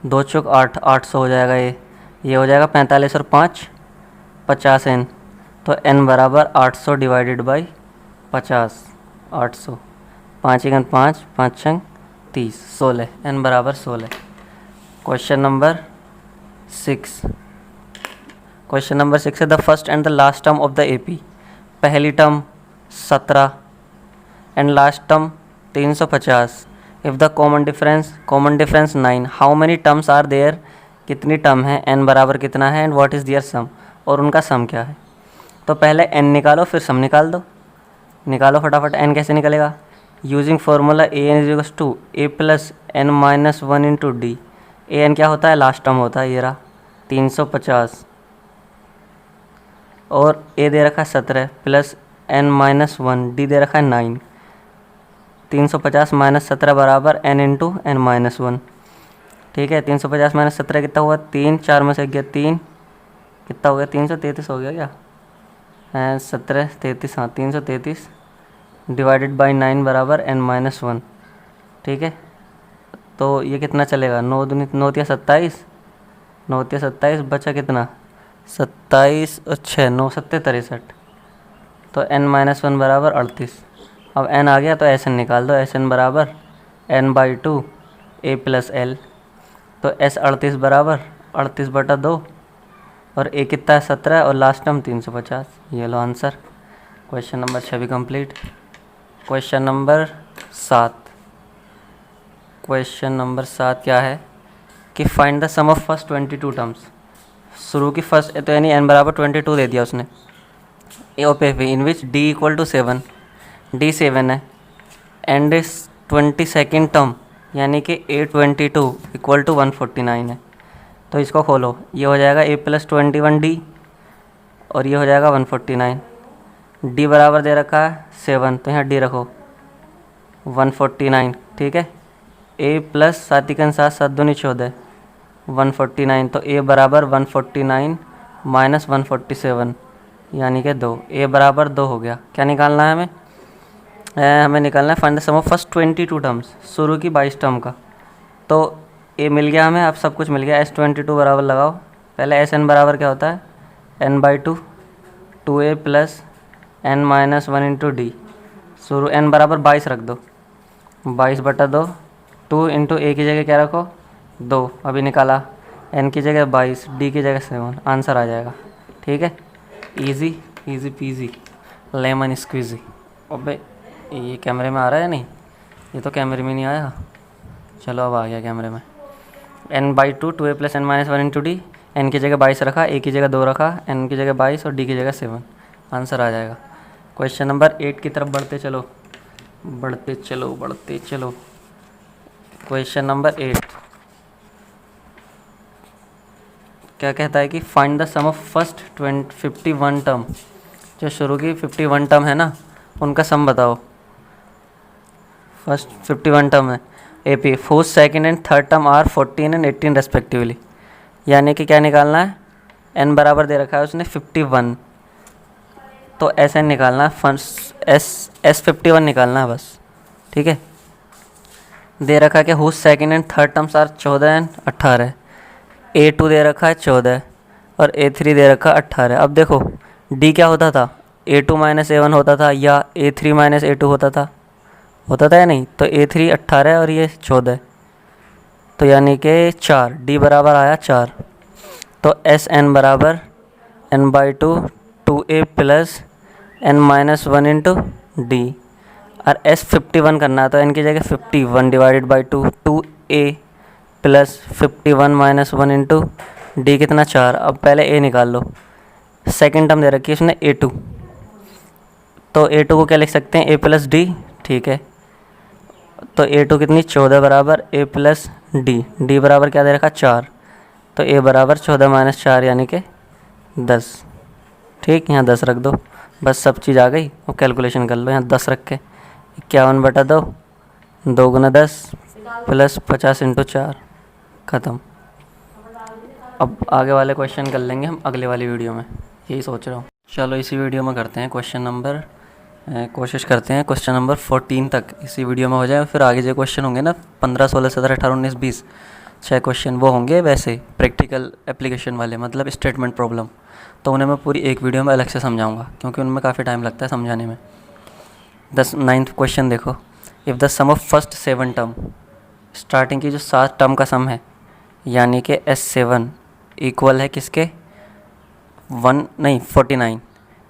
2 चौक 8, 800 हो जाएगा। ये हो जाएगा 45 और 5 50 एन, तो एन बराबर 800 डिवाइडेड बाई 50, 800, 5 एकन 5, 5 छंग 30, 16, एन बराबर 16। Question number 6। क्वेश्चन नंबर 6 है the first and the last term of the AP. पहली term 17 and last term 350। If the common difference 9, how many terms are there, कितनी term है, n बराबर कितना है, and what is their sum, और उनका सम क्या है। तो पहले एन निकालो फिर सम निकाल दो। निकालो फटाफट। एन कैसे निकलेगा, using formula A N is to A plus N minus 1 into D. A N क्या होता है, लास्ट टर्म होता है, ये रहा 350, और ए दे रखा है 17 प्लस एन माइनस 1, डी दे रखा है 9। 350 माइनस 17 बराबर एन इंटू एन माइनस 1, ठीक है। 350 माइनस 17 कितना हुआ, 3, 4 में से गया 3, कितना हो गया 333 हो गया क्या, 17 33, हाँ 333 डिवाइडेड बाई 9 बराबर एन माइनस 1, ठीक है। तो ये कितना चलेगा, 9 दूनी 9 या 27, 9 या 27, बचा कितना 27 और 6 9 7 63, तो एन माइनस 1 बराबर 38। अब एन आ गया तो एस एन निकाल दो। एस एन बराबर N by 2 A plus L, तो एस 38 बराबर 38 बटा 2, और ए कितना है 17 और लास्ट टर्म 350। ये लो आंसर। क्वेश्चन नंबर 6 भी complete. Question number 7। Question number 7 क्या है कि find the sum of first 22 terms. शुरू की फर्स्ट तो यानी एन बराबर 22 दे दिया उसने। ए ओ पे इन विच डी इक्वल टू 7, डी 7 है, एंड 22nd टर्म यानी कि A22 इक्वल टू 149 है। तो इसको खोलो, ये हो जाएगा A प्लस 21 डी, और ये हो जाएगा 149। डी बराबर दे रखा है 7, तो यहाँ डी रखो 149, ठीक है। A प्लस 7 के 7, 7 दूनी 14, 149, तो A बराबर 149 माइनस 147 यानी कि 2। A बराबर 2 हो गया। क्या निकालना है हमें, हमें निकालना है find the sum of first 22 terms, शुरू की 22 टर्म का। तो ए मिल गया हमें, अब सब कुछ मिल गया। S22 बराबर लगाओ। पहले एस एन बराबर क्या होता है, N by 2 2a plus N minus 1 into D. शुरू एन बराबर 22 रख दो, 22 बटा 2, 2 इंटू ए की जगह क्या रखो 2, अभी निकाला। एन की जगह 22, डी की जगह 7, आंसर आ जाएगा, ठीक है। Easy easy peasy lemon squeezy. अबे ये कैमरे में आ रहा है या नहीं, ये तो कैमरे में नहीं आया। चलो अब आ गया कैमरे में। N by 2 2a plus N minus 1 into D. N की जगह 22 रखा, ए की जगह 2 रखा, एन की जगह 22 और डी की जगह 7, आंसर आ जाएगा। क्वेश्चन नंबर 8 की तरफ बढ़ते चलो बढ़ते चलो बढ़ते चलो। क्वेश्चन नंबर 8 क्या कहता है कि find the sum of first 51 term. जो शुरू की 51 टर्म है ना, उनका सम बताओ। फर्स्ट 51 टर्म है, A P whose second and third term are 14 and 18 respectively, यानी कि क्या निकालना है, एन बराबर दे रखा है उसने 51, तो एस एन निकालना है, फर्स्ट एस 51 निकालना है बस, ठीक है। दे रखा है कि whose second and third terms are 14 and 18, A2 दे रखा है 14 और A3 दे रखा है 18। अब देखो D क्या होता था, A2 माइनस A1 होता था या A3 माइनस A2 होता था या नहीं, तो A3 18 और ये 14, तो यानी कि 4, D बराबर आया 4, तो एस एन बराबर n/2 2A plus n minus 1 into D, और एस 51 करना है तो n की जगह 51 divided by 2, 2A plus 51 minus 1 into D कितना 4। अब पहले A निकाल लो, सेकेंड टर्म दे रखी है उसने A2, तो A2 को क्या लिख सकते हैं, A प्लस डी, ठीक है। तो A2 कितनी 14 बराबर A प्लस डी बराबर क्या दे रखा 4, तो A बराबर 14 माइनस 4 यानी कि 10, ठीक। यहाँ 10 रख दो, बस सब चीज़ आ गई। और कैलकुलेशन कर लो, यहाँ 10 रख के 51/2, 2 गुना 10 प्लस 50 इंटू 4, ख़त्म। अब आगे वाले क्वेश्चन कर लेंगे हम अगले वाली वीडियो में, यही सोच रहा हूँ। चलो इसी वीडियो में करते हैं कोशिश करते हैं क्वेश्चन नंबर 14 तक इसी वीडियो में हो जाए, फिर आगे जो क्वेश्चन होंगे ना 15, 16, 17, 18, 19, 20 6 क्वेश्चन वो होंगे वैसे प्रैक्टिकल एप्लीकेशन वाले, मतलब स्टेटमेंट प्रॉब्लम, तो उन्हें मैं पूरी एक वीडियो में अलग से समझाऊंगा क्योंकि उनमें काफ़ी टाइम लगता है समझाने में। 9th क्वेश्चन देखो, if the sum of first 7 term, starting की जो 7 टर्म का सम है यानी कि S7 इक्वल है किसके 49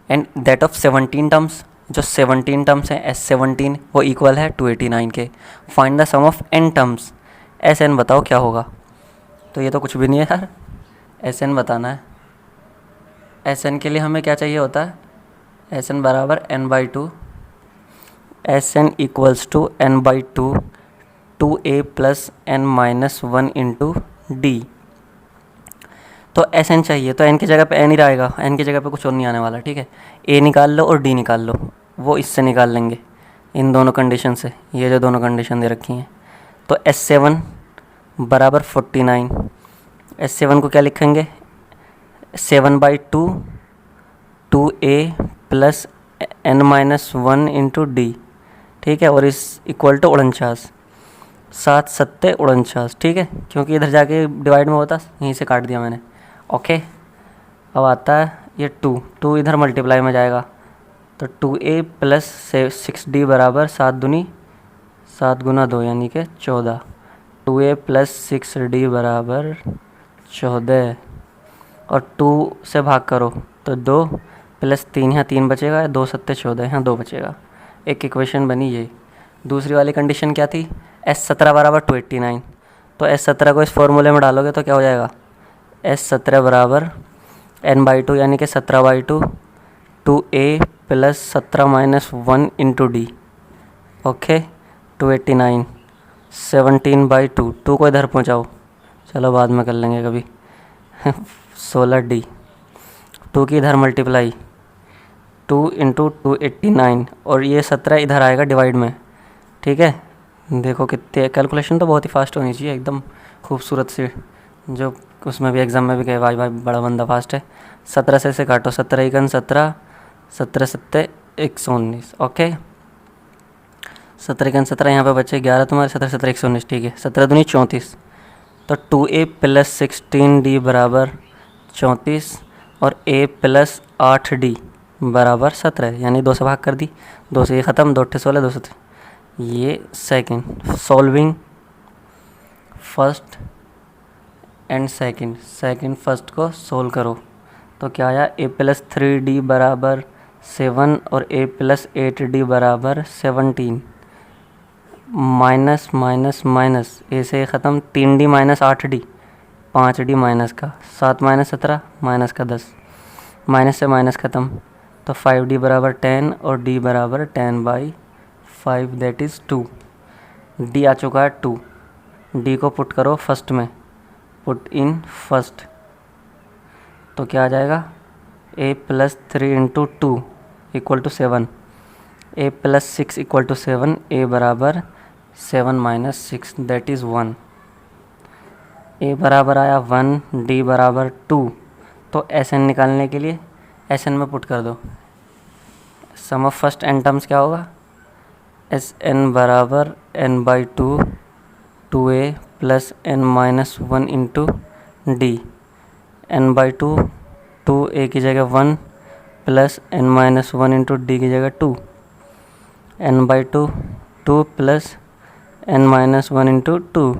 एंड दैट ऑफ 17 टर्म्स, जो 17 टर्म्स हैं S17 वो इक्वल है 289 के, find the sum of n terms, SN बताओ क्या होगा। तो ये तो कुछ भी नहीं है यार, SN बताना है। SN के लिए हमें क्या चाहिए होता है, SN बराबर n/2, SN equals to n/2 2A plus n minus 1 into D. तो SN चाहिए तो n की जगह पे n ही रहेगा, n की जगह पे कुछ और नहीं आने वाला, ठीक है। A निकाल लो और D निकाल लो, वो इससे निकाल लेंगे इन दोनों कंडीशन से, ये जो दोनों कंडीशन दे रखी हैं। तो S7 बराबर 49, S7 को क्या लिखेंगे 7/2 2A plus n minus 1 into D, ठीक है। और इस इक्वल टू 49, 7 7 49, ठीक है, क्योंकि इधर जाके डिवाइड में होता यहीं से काट दिया मैंने, ओके। अब आता है ये 2 इधर मल्टीप्लाई में जाएगा, तो 2A प्लस 6D बराबर 7 दूनी 7 गुना 2 यानी कि 14, 2A प्लस 6D बराबर 14, और 2 से भाग करो तो 2 प्लस 3, यहाँ 3 बचेगा, 2 7 14, यहाँ 2 बचेगा, एक इक्वेशन बनी ये। दूसरी वाली कंडीशन क्या थी, S17 बराबर 289, तो S17 को इस फॉर्मूले में डालोगे तो क्या हो जाएगा, S17 बराबर n/2 यानी कि 17/2 2A plus 17 minus 1 into D, okay. 289 17/2, 2 को इधर पहुँचाओ, चलो बाद में कर लेंगे कभी 16D, 2 की इधर मल्टीप्लाई 2 इंटू 289, और ये 17 इधर आएगा डिवाइड में, ठीक है। देखो कितने कैलकुलेशन तो बहुत ही फास्ट होनी चाहिए, एकदम खूबसूरत से, जो उसमें भी एग्ज़ाम में भी कहे भाई बड़ा बंदा फास्ट है। 17 से काटो, 17 1 17, 17 7 119, ओके। 17 1 17 यहाँ पे बचे 11 तुम्हारे, 17 17 119, ठीक है। 17 दूनी 34, तो 2A प्लस 16D बराबर 34 और A प्लस 8D बराबर 17, यानी 2 से भाग कर दी, 2 से ये ख़त्म, 2 16 2 17, ये second. Solving first and second first को सोल्व करो तो क्या आया, A प्लस 3D बराबर 7 और A प्लस 8D बराबर 17, माइनस माइनस माइनस A से ख़त्म, 3D minus 8D 5D minus का 7 माइनस 17 माइनस का 10, माइनस से माइनस ख़त्म, तो 5D बराबर 10 और D बराबर 10/5 दैट इज़ 2। D आ चुका है 2, D को पुट करो फर्स्ट में, पुट इन फर्स्ट, तो क्या आ जाएगा, A plus 3 into 2 equal to 7, A plus 6 equal to 7, A बराबर 7 माइनस 6 दैट इज़ 1। ए बराबर आया 1, डी बराबर 2। तो एस एन निकालने के लिए एस एन में पुट कर दो। Sum of first N terms क्या होगा, एस एन बराबर N by 2 2a plus N minus 1 into D. N by 2 2a की जगह 1 plus N minus 1 into D की जगह 2। N by 2 2 plus N minus 1 into 2।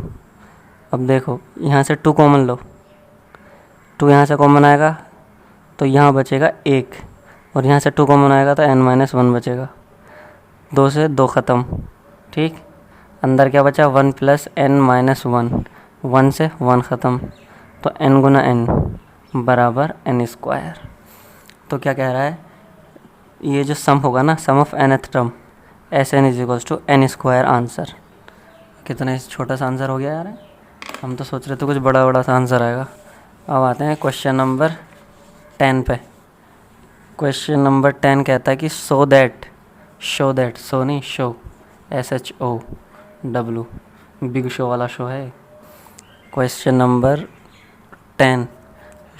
अब देखो यहाँ से 2 कॉमन लो, 2 यहाँ से कॉमन आएगा तो यहाँ बचेगा 1, और यहाँ से 2 कॉमन आएगा तो एन माइनस 1 बचेगा। 2 से 2 ख़त्म, ठीक। अंदर क्या बचा, 1 प्लस एन माइनस 1, 1 से 1 ख़त्म, तो एन गुना एन बराबर एन स्क्वायर। तो क्या कह रहा है, ये जो सम होगा ना, sum of nth term s N is equals to n square answer. कितना छोटा सा आंसर हो गया यार, हम तो सोच रहे थे कुछ बड़ा बड़ा सा आंसर आएगा। अब आते हैं क्वेश्चन नंबर 10 पे। क्वेश्चन नंबर 10 कहता है कि शो दैट, शो नहीं शो, SHO बिग शो वाला शो है। Question number 10,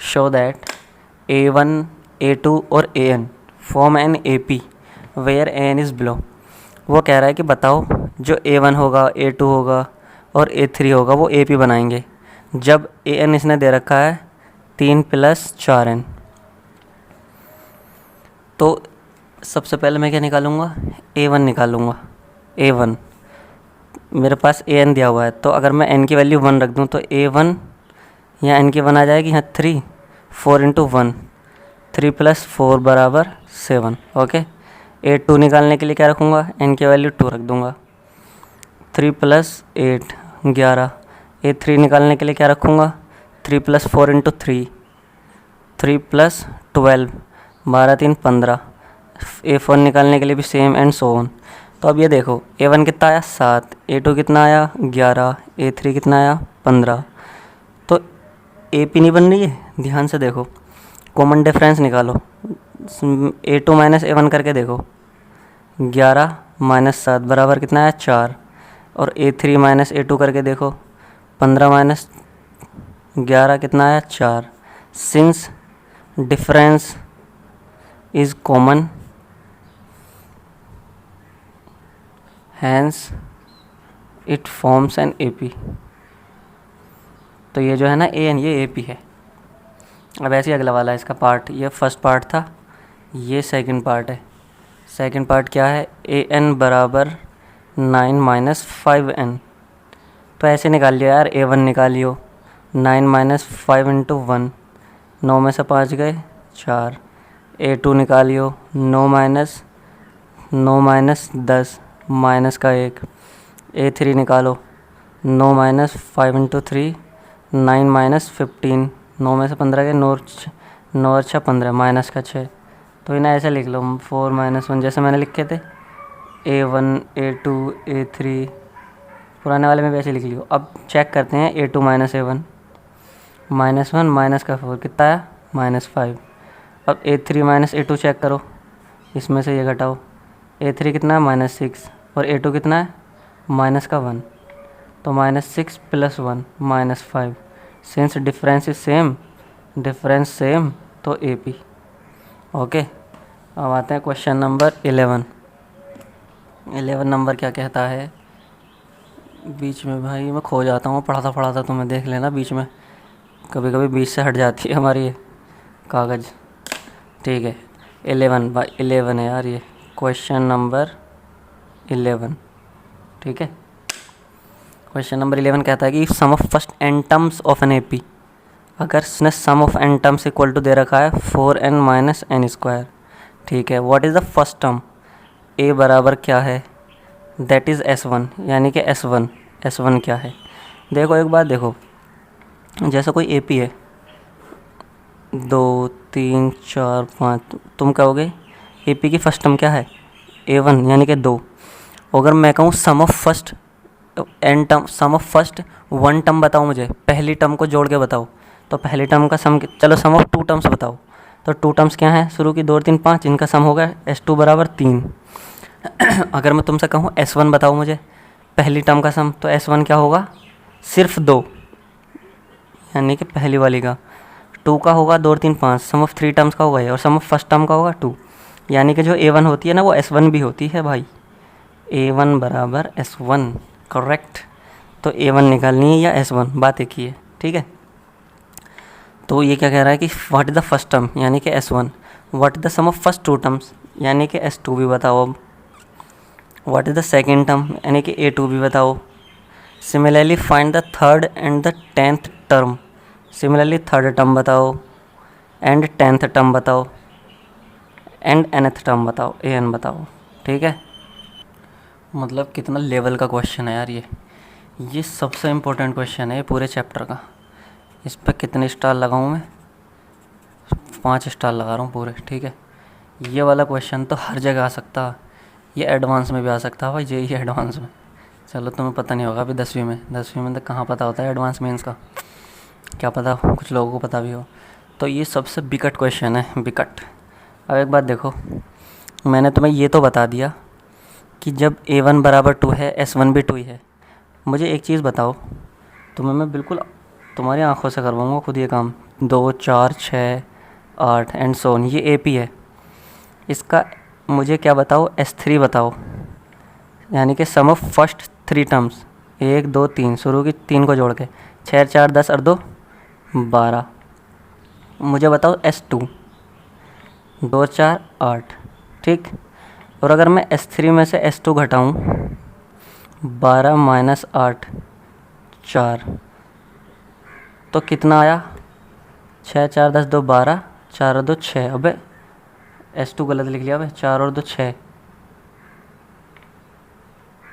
show that A1 A2 और AN form an AP where AN is below. वो कह रहा है कि बताओ जो A1 होगा, A2 होगा और A3 होगा वो AP बनाएंगे जब AN इसने दे रखा है 3 प्लस 4N। तो सबसे पहले मैं क्या निकालूंगा, A1 निकालूंगा। A1 मेरे पास AN दिया हुआ है, तो अगर मैं N की वैल्यू 1 रख दूं तो A1 यहाँ N की 1 आ जाएगी, यहाँ 3, 4 इंटू 1, 3 प्लस 4 बराबर 7। ओके। A2 निकालने के लिए क्या रखूँगा, N की वैल्यू 2 रख दूँगा, 3 प्लस 8 11। A3 निकालने के लिए क्या रखूँगा, 3 प्लस 4 इंटू 3, 3 प्लस 12, 12 3 15। A4 निकालने के लिए भी सेम एंड सो ऑन। तो अब ये देखो A1 कितना आया 7, A2 कितना आया 11, A3 कितना आया 15। तो AP नहीं बन रही है, ध्यान से देखो, कॉमन डिफरेंस निकालो, A2 माइनस A1 करके देखो, 11 माइनस 7 बराबर कितना आया 4, और A3 माइनस A2 करके देखो, 15 माइनस 11 कितना आया 4। Since difference is common hence it forms an AP। तो ये जो है ना AN, ये AP है। अब ऐसे ही अगला वाला है इसका पार्ट, ये फर्स्ट पार्ट था, ये सेकंड पार्ट है। सेकंड पार्ट क्या है, AN बराबर 9 माइनस 5N। तो ऐसे निकाल लियो यार, A1 निकालियो, 9 माइनस 5 इंटू 1, 9 में से 5 गए 4। A2 निकालियो, 9 माइनस 10 माइनस का 1। A3 निकालो, 9 माइनस 5 इंटू 3, 9 माइनस 15, 9 में से 15 गए, 9 अच्छा 15 माइनस का 6। तो इन्हें ऐसे लिख लो, 4 माइनस 1 जैसे मैंने लिखे थे, A1 A2 A3 पुराने वाले में भी ऐसे लिख लियो। अब चेक करते हैं A2 minus A1, minus 1 minus का 4 कितना आया -5। अब A3 माइनस A2 चेक करो, इसमें से ये घटाओ, A3 कितना है -6 और A2 कितना है माइनस का 1, तो -6 plus 1 -5। Since difference is same, difference same तो AP। ओके। अब आते हैं क्वेश्चन नंबर 11। 11 नंबर क्या कहता है, बीच में भाई मैं खो जाता हूँ, पढ़ाता तो मैं देख लेना, बीच में कभी कभी बीच से हट जाती है हमारी ये कागज़। ठीक है, 11 है यार ये, क्वेश्चन नंबर 11। ठीक है, क्वेश्चन नंबर 11 कहता है कि sum of first N terms of an AP। अगर उसने sum of n terms equal to दे रखा है 4n माइनस एन स्क्वायर। ठीक है, what is the first term, A बराबर क्या है, दैट इज़ S1, यानी कि S1 क्या है। देखो एक बात देखो, जैसा कोई AP है 2 3 4 5, तुम कहोगे AP की फर्स्ट टर्म क्या है A1 यानी कि 2। अगर मैं कहूँ sum of first n term, sum of first 1 term बताओ मुझे, पहली टर्म को जोड़ के बताओ, तो पहली टर्म का सम, चलो सम ऑफ 2 टर्म्स बताओ, तो 2 टर्म्स क्या हैं, शुरू की 2 3 5, इनका सम होगा S2 बराबर 3। अगर मैं तुमसे कहूँ S1 बताओ मुझे, पहली टर्म का सम, तो S1 क्या होगा, सिर्फ 2, यानी कि पहली वाली का। 2 का होगा 2 और 3 5, सम ऑफ 3 टर्म्स का होगा ये, और सम ऑफ फर्स्ट टर्म का होगा 2, यानी कि जो A1 होती है ना वो S1 भी होती है भाई। A1 बराबर S1, करेक्ट। तो A1 निकालनी है या S1, बात एक ही है, ठीक है। तो ये क्या कह रहा है कि what is the first term, यानी कि S1, what is the sum of first 2 terms, यानी कि S2 भी बताओ। अब what is the second term, यानी कि A2 भी बताओ। Similarly find the third and the 10th term, similarly third term बताओ एंड 10th टर्म बताओ एंड nth टर्म बताओ, an बताओ, ठीक है। मतलब कितना लेवल का क्वेश्चन है यार ये सबसे इम्पोर्टेंट क्वेश्चन है ये पूरे चैप्टर का। इस पर कितने स्टार लगाऊँ मैं, 5 स्टार लगा रहा हूँ पूरे, ठीक है। ये वाला क्वेश्चन तो हर जगह आ सकता है, ये एडवांस में भी आ सकता है भाई, ये एडवांस में। चलो तुम्हें पता नहीं होगा अभी 10वीं में तो कहाँ पता होता है एडवांस मेंस का, क्या पता कुछ लोगों को पता भी हो। तो ये सबसे बिकट क्वेश्चन है, बिकट। अब एक बात देखो, मैंने तुम्हें ये तो बता दिया कि जब A1 बराबर 2 है S1 भी 2 ही है। मुझे एक चीज़ बताओ, तुम्हें मैं बिल्कुल तुम्हारी आंखों से करवाऊँगा खुद ये काम। 2 4 6 8 एंड सो ऑन, ये AP है। इसका मुझे क्या बताओ, S3 बताओ, यानी कि सम ऑफ फर्स्ट 3 टर्म्स, 1 2 3, शुरू की 3 को जोड़ के 6 4 10 और 2 12। मुझे बताओ S2, 2 4 8, ठीक। और अगर मैं S3 में से S2 घटाऊँ, 12 माइनस 8 4, तो कितना आया, 6 4 10 2 12, 4 और 2 6। अबे S2 गलत लिख लिया, अबे 4 और 2 6,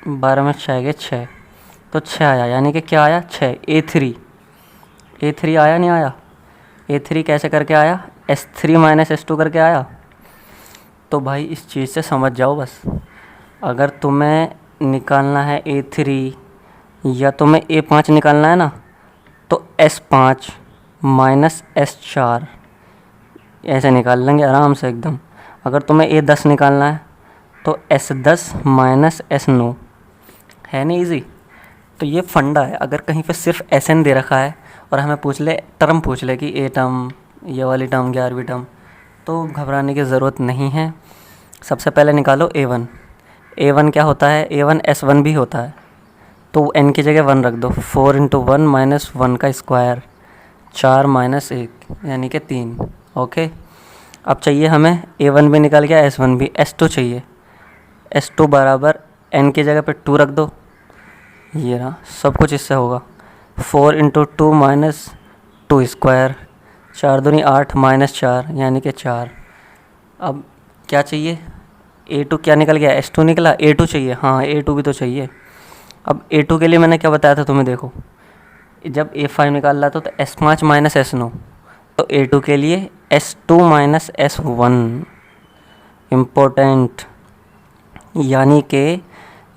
12 में 6 गए 6, तो 6 आया, यानी कि क्या आया 6, A3 आया नहीं आया। A3 कैसे करके आया, S3 माइनस S2 करके आया। तो भाई इस चीज़ से समझ जाओ बस, अगर तुम्हें निकालना है A3 या तुम्हें A5 निकालना है ना, तो S5 माइनस S4 ऐसे निकाल लेंगे आराम से एकदम। अगर तुम्हें A10 निकालना है तो S10 माइनस S9, है नहीं ईजी। तो ये फंडा है, अगर कहीं पे सिर्फ SN दे रखा है और हमें टर्म पूछ ले कि A टर्म, ये वाली टर्म, 11वीं टर्म, तो घबराने की ज़रूरत नहीं है। सबसे पहले निकालो A1। A1 क्या होता है, A1 S1 भी होता है, तो n की जगह 1 रख दो। 4 × 1 माइनस 1 का स्क्वायर, 4 माइनस 1 यानी कि 3, ओके। अब चाहिए हमें A1 भी निकल गया, S1 भी, S2 चाहिए। S2 बराबर n की जगह पे 2 रख दो, ये रहा, सब कुछ इससे होगा। 4 × 2 माइनस 2 स्क्वायर, 4 दूनी 8 माइनस 4 यानी कि 4। अब क्या चाहिए, A2 क्या निकल गया, S2 निकला, A2 चाहिए, हाँ A2 भी तो चाहिए। अब A2 के लिए मैंने क्या बताया था तुम्हें, देखो जब A5 निकाल रहा था तो S5 माइनस S9, तो A2 के लिए S2 माइनस S1 इम्पोर्टेंट। यानी कि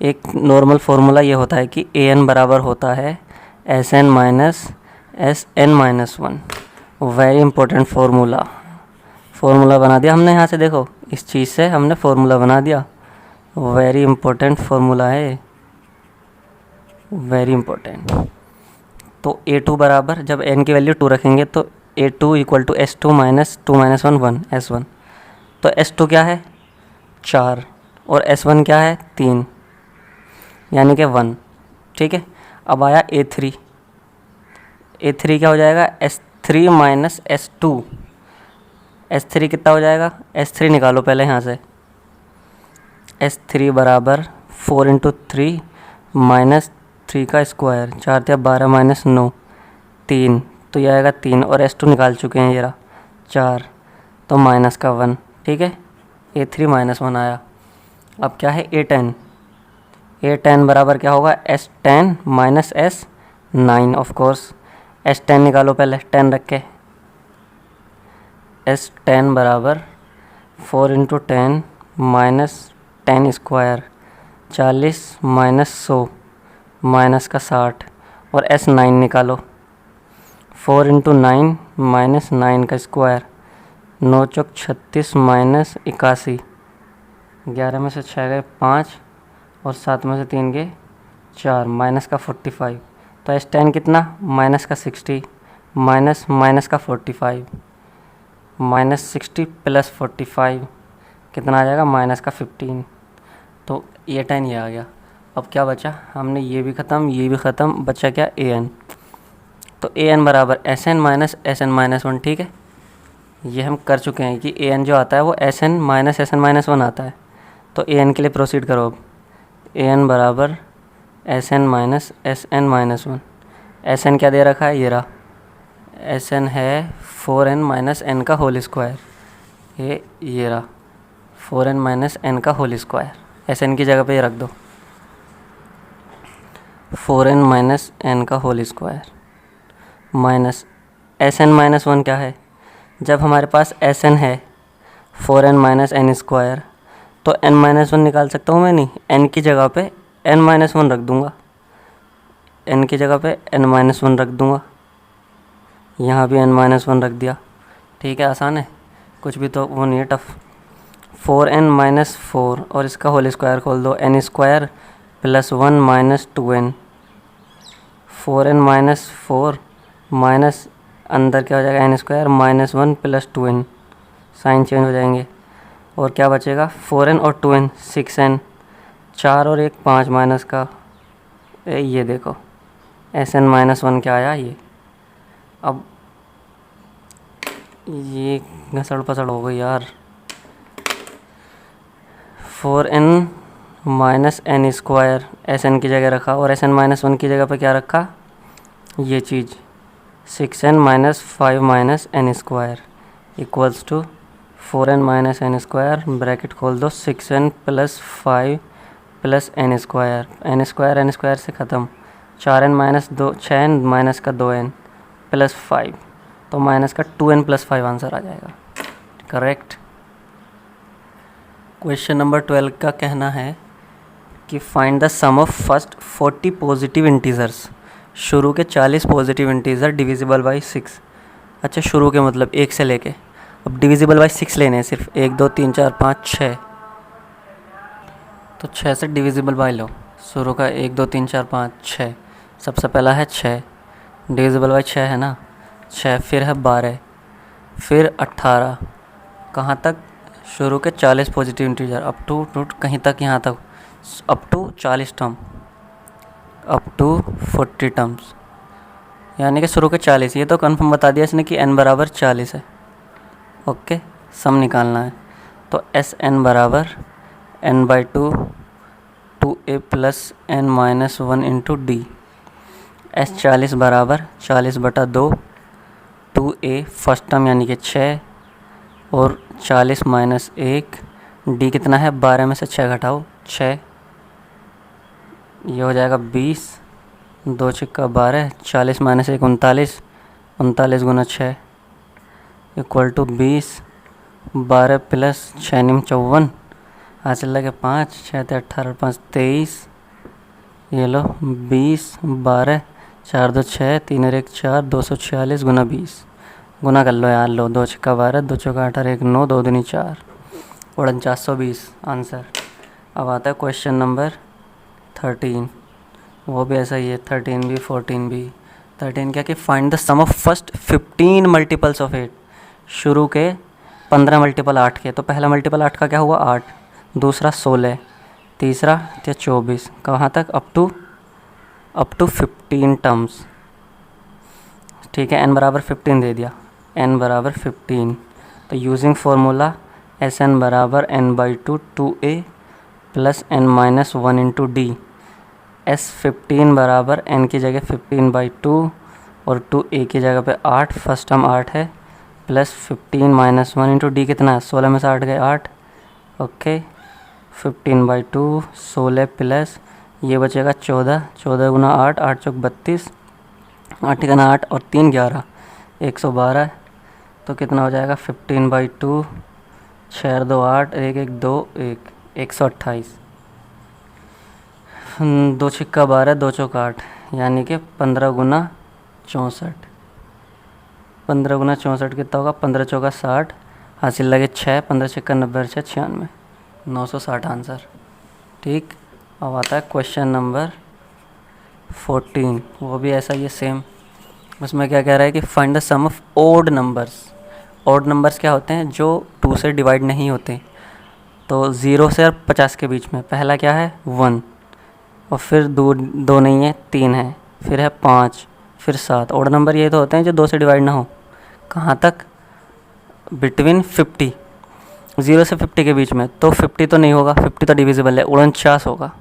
एक नॉर्मल फार्मूला ये होता है कि AN बराबर होता है SN minus SN-1। Very important formula बना दिया हमने यहाँ से, देखो इस चीज़ से हमने फार्मूला बना दिया। वेरी इंपॉर्टेंट फार्मूला है, वेरी इंपॉर्टेंट। तो A2 बराबर, जब n की वैल्यू 2 रखेंगे तो A2 equal to S2 minus 2 minus 1 1 S1। तो S2 क्या है 4 और S1 क्या है 3 यानी कि 1, ठीक है। अब आया A3 क्या हो जाएगा, S3 माइनस S2। S3 कितना हो जाएगा, S3 निकालो पहले यहाँ से। S3 बराबर 4 × 3 माइनस 3 का स्क्वायर, 4 × 12 माइनस 9 3, तो ये आएगा 3, और S2 निकाल चुके हैं, ये रहा 4, तो माइनस का 1, ठीक है। A3 माइनस 1 आया। अब क्या है A10 बराबर क्या होगा, S10 minus S9 of course. S10 निकालो पहले, 10 रख के। S10 बराबर 4 × 10 माइनस 10 स्क्वायर, 40 माइनस 100 माइनस का 60, और S9 निकालो। 4 × 9 माइनस 9 का स्क्वायर, 9 चौक 36 माइनस 81, 11 में से 6 गए 5 और 7 में से 3 गए 4 माइनस का 45, तो S10 कितना, माइनस का 60 माइनस माइनस का 45, माइनस 60 प्लस 45 कितना आ जाएगा, माइनस का 15। तो ये 10 ये आ गया। अब क्या बचा, हमने ये भी ख़त्म, ये भी ख़त्म, बचा क्या, an। तो an बराबर Sn माइनस Sn माइनस 1। ठीक है, ये हम कर चुके हैं कि an जो आता है वो Sn माइनस Sn माइनस 1 आता है। तो an के लिए प्रोसीड करो। अब an बराबर Sn minus Sn minus 1। Sn क्या दे रखा है, ये रहा, Sn है 4n माइनस n का होल स्क्वायर। ये रहा 4n माइनस n का होल स्क्वायर। Sn की जगह पे ये रख दो, 4n माइनस n का whole square minus Sn minus 1 क्या है, जब हमारे पास Sn है 4n माइनस n स्क्वायर, तो n माइनस 1 निकाल सकता हूँ मैं, नहीं, n की जगह पे n माइनस 1 रख दूँगा, n की जगह पे n माइनस 1 रख दूँगा, यहाँ भी n माइनस 1 रख दिया। ठीक है, आसान है, कुछ भी तो वो नहीं है टफ। 4n माइनस 4 और इसका होल स्क्वायर खोल दो, n square plus 1 minus 2n। 4n minus 4 minus अंदर क्या हो जाएगा, n square minus 1 plus 2n, sign change हो जाएंगे, और क्या बचेगा, 4n और 2n 6n, 4 और 1 5 माइनस का, ये देखो Sn माइनस 1 क्या आया ये। अब ये घसड़ पसड़ हो गई यार। 4n minus n square Sn की जगह रखा, और Sn माइनस 1 की जगह पे क्या रखा, ये चीज़ 6n minus 5 minus n square equals to 4n minus n square, bracket खोल दो, 6n plus 5 plus n square, n square से ख़त्म, 4n माइनस 2 6n माइनस का 2n प्लस 5, तो माइनस का 2n प्लस 5 आंसर आ जाएगा, करेक्ट। क्वेश्चन नंबर 12 का कहना है कि find the sum of first 40 positive integers. शुरू के 40 पॉजिटिव इंटीजर डिविजिबल बाई 6। अच्छा, शुरू के मतलब 1 से लेके, अब डिविजिबल बाई 6 लेने हैं सिर्फ, 1 2 3 4 5 6, तो 6 से डिविजिबल बाई लो। शुरू का 1 2 3 4 5 6, सबसे पहला है 6, डिविजिबल बाई 6 है ना, 6, फिर है 12, फिर 18, कहाँ तक, शुरू के 40 पॉजिटिव इंटीजर अप टू कहीं तक, यहाँ तक, up to 40 term, up to 40 terms, यानी कि शुरू के 40। ये तो कन्फर्म बता दिया इसने कि n बराबर 40 है। ओके, सम निकालना है, तो Sn बराबर n by 2 2a plus n minus 1 into D. S40 बराबर 40 बटा 2 2a फर्स्ट टर्म यानी कि 6, और 40 माइनस 1, डी कितना है, 12 में से 6 घटाओ 6, ये हो जाएगा 20, 2 छिक्का 12, 40 माइनस 1 39, 39 गुना 6 इक्वल टू 20, 12 प्लस 6 निम 54, हासिल लगे 5, 6 18 5 23, ये लो 20 12 4 2 6 3 और 1 4, 246 गुना 20, गुना कर लो यार, लो 2 छिक्का 12, 2 चौका 18, 1 9, 2 दूनी 4, 4920 आंसर। अब आता है क्वेश्चन नंबर 13, वो भी ऐसा ही है, 13 भी 14 भी। 13 क्या कि find the sum of first 15 multiples of 8। शुरू के 15 मल्टीपल 8 के, तो पहला मल्टीपल 8 का क्या हुआ 8, दूसरा 16, तीसरा 24, कहाँ तक, अप टू 15 टर्म्स। ठीक है, n बराबर 15 दे दिया, n बराबर 15, तो यूजिंग फार्मूला Sn बराबर n by 2 2a plus n minus 1 into D. S15 बराबर n की जगह 15 बाई 2 और 2a की जगह पे 8, फर्स्ट टर्म 8 है, प्लस 15 माइनस 1 इंटू डी कितना है, 16 में से 8 गए 8, ओके, 15 बाई 2 16 प्लस ये बचेगा 14, 14 गुना 8, 8 चौक 32, 8 गुना 8 और 3 11, 112, तो कितना हो जाएगा 15 बाई 2, 6 2 8, 1 1 2 1, 128, 2 छिक्का 12, 2 चौक 8, यानी कि 15 गुना 64, 15 गुना 64 कितना होगा, 15 चौका 60, हासिल लगे 6, 15 छिक्का 90 6 96, 960 आंसर। ठीक, अब आता है क्वेश्चन नंबर 14, वो भी ऐसा ही है सेम। उसमें क्या कह रहा है कि find the sum of odd numbers. Odd numbers क्या होते हैं? जो 2 से डिवाइड नहीं होते। तो 0 से और 50 के बीच में पहला क्या है? 1, और फिर दो नहीं है, 3 है, फिर है 5, फिर 7। ओड नंबर ये तो होते हैं जो 2 से डिवाइड ना हो। कहाँ तक? बिटवीन 50, 0 से 50 के बीच में। तो 50 तो नहीं होगा, 50 तो डिविजिबल है, 49 होगा।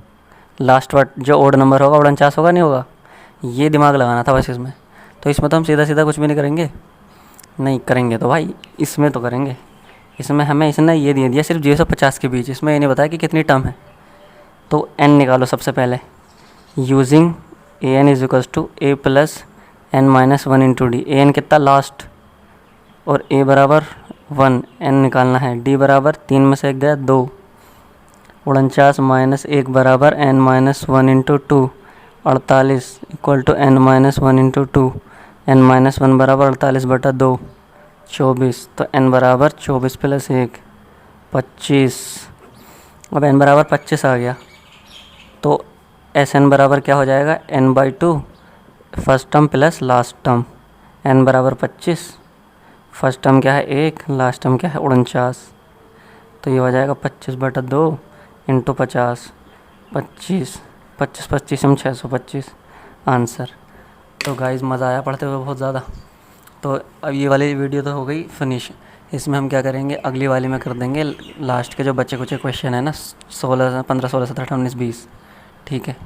लास्ट वर्ड जो ओड नंबर होगा 49 होगा, नहीं होगा? ये दिमाग लगाना था बस इसमें। तो इसमें तो हम सीधा सीधा कुछ भी नहीं करेंगे। नहीं करेंगे तो भाई इसमें तो करेंगे। इसमें हमें इसने ये दे दिया सिर्फ 0 से 50 के बीच, इसमें ये नहीं बताया कि कितनी टर्म है। तो n निकालो सबसे पहले, using a N is equals to A plus N minus 1 into D. A n कितना? लास्ट, और ए बराबर 1, एन निकालना है। डी बराबर 3 में से 1 गया 2, 49 माइनस 1 बराबर n minus 1 into 2, 48 equal to n minus 1 into 2, n minus 1 बराबर 48/2, 24। तो एन बराबर 24 प्लस 1, 25। अब एन बराबर 25 आ गया, तो एस एन बराबर क्या हो जाएगा? n/2 first term plus last term. N बराबर 25, फर्स्ट टर्म क्या है 1, लास्ट टर्म क्या है 49। तो ये हो जाएगा 25/2 इंटू 50, 25, 25 25 हम 625 आंसर। तो गाइस मज़ा आया पढ़ते हुए बहुत ज़्यादा। तो अब ये वाली वीडियो तो हो गई फिनिश। इसमें हम क्या करेंगे, अगली वाली में कर देंगे लास्ट के जो बच्चे कुछ क्वेश्चन है ना, 16 15 16 17 18 19 20। ठीक है।